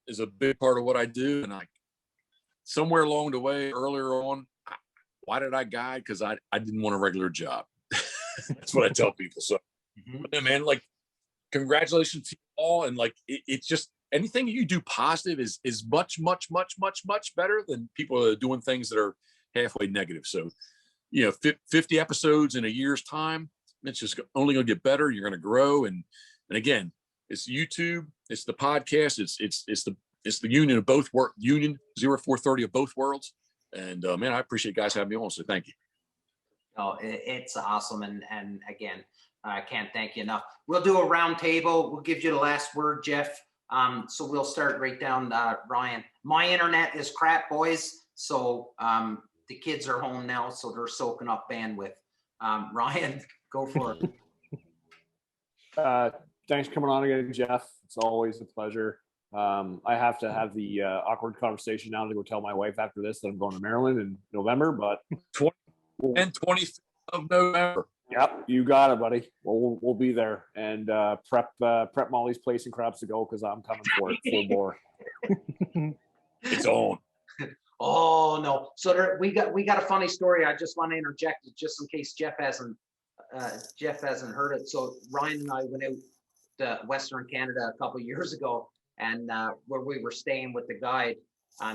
is a big part of what I do, and somewhere along the way, earlier on, why did I guide? Because I didn't want a regular job. That's what I tell people. So, yeah, man, like, congratulations to you all, and like, it's just anything you do positive is much better than people that are doing things that are halfway negative. So, you know, 50 episodes in a year's time, it's just only going to get better. You're going to grow, and again, it's YouTube, it's the podcast, it's the union of both union 0430 of both worlds. And man, I appreciate you guys having me on. So thank you. Oh, it's awesome, and again, I can't thank you enough. We'll do a round table. We'll give you the last word, Jeff. So we'll start right down, Ryan. My internet is crap, boys. So the kids are home now, so they're soaking up bandwidth. Ryan, go for it. Thanks for coming on again, Jeff. It's always a pleasure. I have to have the awkward conversation now to go tell my wife after this that I'm going to Maryland in November, but 20th of November. Yep, you got it, buddy. We'll be there, and prep Molly's place and crabs to go, because I'm coming for it full bore. It's on. Oh no! So we got a funny story. I just want to interject it just in case Jeff hasn't heard it. So Ryan and I went out to Western Canada a couple of years ago, and where we were staying with the guide,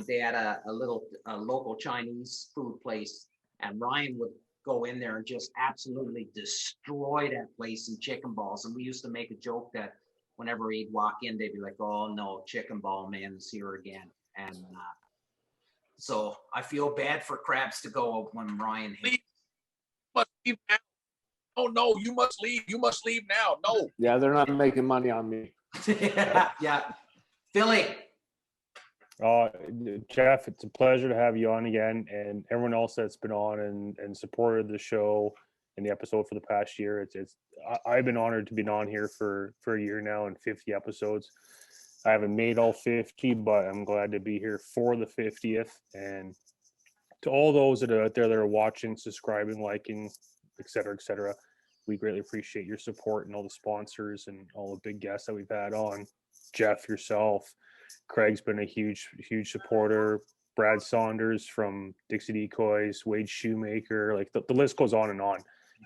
they had a local Chinese food place, and Ryan would go in there and just absolutely destroy that place in chicken balls. And we used to make a joke that whenever he'd walk in, they'd be like, "Oh no, chicken ball man is here again." And so I feel bad for crabs to go when Ryan hits. Must leave now. Oh no, you must leave. You must leave now. No. Yeah, they're not making money on me. Yeah. Philly. Jeff, it's a pleasure to have you on again, and everyone else that's been on and supported the show and the episode for the past year. I've been honored to be on here for a year now and 50 episodes. I haven't made all 50, but I'm glad to be here for the 50th. And to all those that are out there that are watching, subscribing, liking, etc., we greatly appreciate your support and all the sponsors and all the big guests that we've had on. Jeff, yourself, Craig's been a huge supporter. Brad Saunders from Dixie Decoys, Wade Shoemaker, like the list goes on.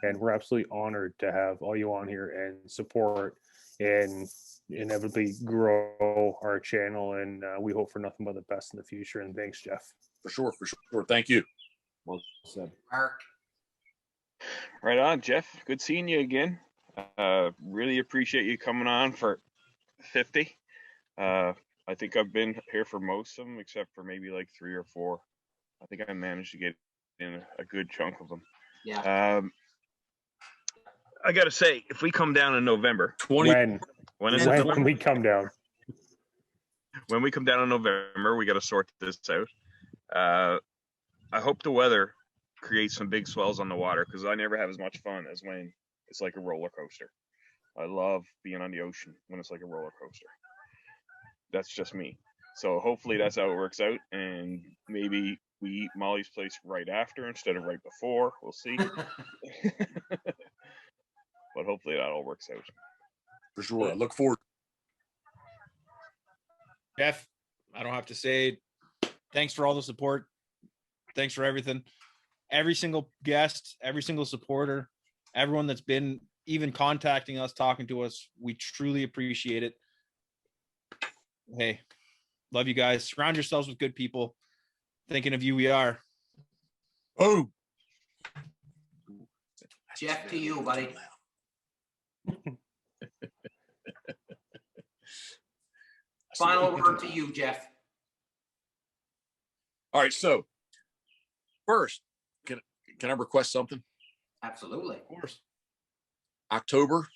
And we're absolutely honored to have all you on here and support and inevitably grow our channel. And we hope for nothing but the best in the future. And thanks, Jeff. For sure. Thank you. Well said. Mark. Right on, Jeff. Good seeing you again. Really appreciate you coming on for 50. I think I've been here for most of them, except for maybe like 3 or 4. I think I managed to get in a good chunk of them. Yeah. I got to say, if we come down in November, when we come down, when we come down in November, we got to sort this out. I hope the weather creates some big swells on the water, because I never have as much fun as when it's like a roller coaster. I love being on the ocean when it's like a roller coaster. That's just me. So hopefully that's how it works out, and maybe we eat Molly's place right after instead of right before. We'll see. But hopefully that all works out. For sure. I look forward. Jeff, I don't have to say thanks for all the support. Thanks for everything. Every single guest, every single supporter, everyone that's been even contacting us, talking to us, we truly appreciate it. Hey, love you guys. Surround yourselves with good people. Thinking of you, we are. Oh, Jeff, to you, buddy. Final word to you, Jeff. All right. So first, can I request something? Absolutely. Of course. October,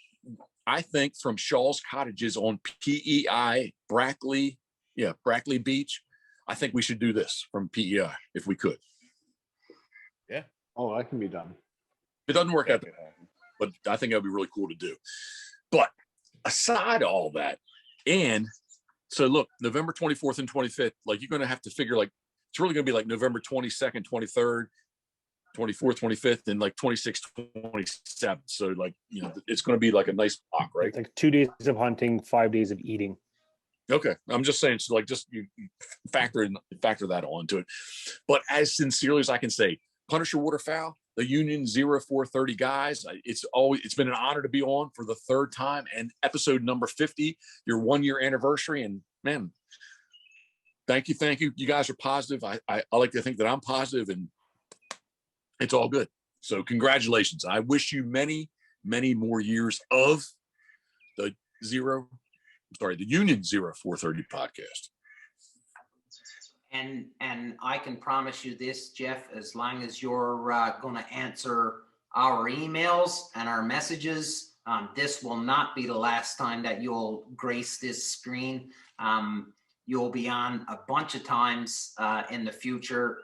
I think, from Shaw's Cottages on PEI, Brackley Beach. I think we should do this from PEI if we could. Oh, that can be done. If it doesn't work out, Make it happen. but I think that'd be really cool to do. But aside all that, and so look, November 24th and 25th, like you're going to have to figure like, it's really going to be like November 22nd, 23rd, 24th, 25th, and like 26th, 27th. So like, you know, it's going to be like a nice block, right? It's like 2 days of hunting, 5 days of eating. Okay. I'm just saying, so like, just you factor that onto it. But as sincerely as I can say, Punisher Waterfowl, the Union 0430 guys, it's been an honor to be on for the third time, and episode number 50, your 1 year anniversary. And man, thank you. You guys are positive. I like to think that I'm positive, and it's all good. So congratulations. I wish you many, many more years of the Union 0430 podcast. And I can promise you this, Jeff, as long as you're going to answer our emails and our messages, this will not be the last time that you'll grace this screen. You'll be on a bunch of times in the future,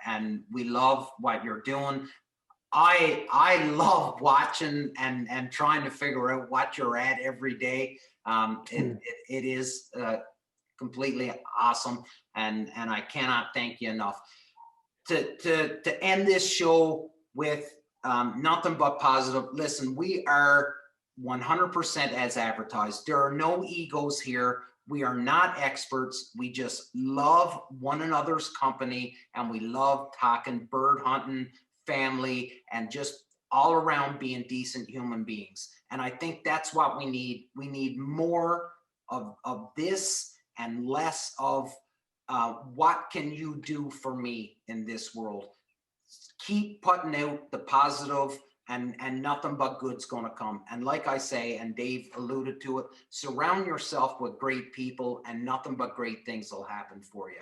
and we love what you're doing. I love watching and trying to figure out what you're at every day. It is completely awesome, and I cannot thank you enough. To end this show with nothing but positive. Listen, we are 100% as advertised. There are no egos here. We are not experts. We just love one another's company, and we love talking bird hunting, family, and just all around being decent human beings. And I think that's what we need. We need more of this and less of what can you do for me in this world. Keep putting out the positive, and nothing but good's gonna come. And like I say, and Dave alluded to it, surround yourself with great people, and nothing but great things will happen for you.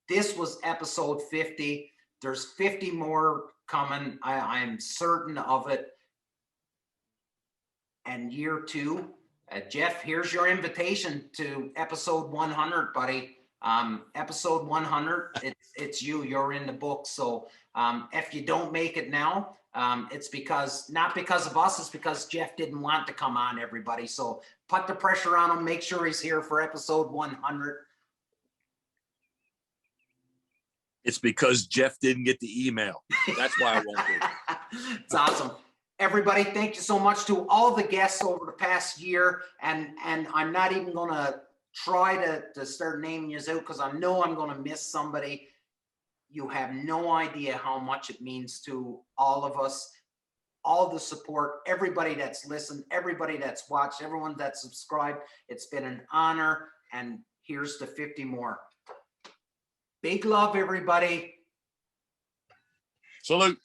This was episode 50. There's 50 more coming. I'm certain of it. And year 2, Jeff, here's your invitation to episode 100, buddy. Episode 100, it's you're in the book. So if you don't make it now, it's not because of us, it's because Jeff didn't want to come on, everybody. So put the pressure on him, make sure he's here for episode 100. It's because Jeff didn't get the email. That's why I won't do it. It's awesome. Everybody, thank you so much to all the guests over the past year. And I'm not even going to try to start naming you out, because I know I'm going to miss somebody. You have no idea how much it means to all of us, all the support, everybody that's listened, everybody that's watched, everyone that's subscribed. It's been an honor. And here's the 50 more. Big love, everybody. Salute.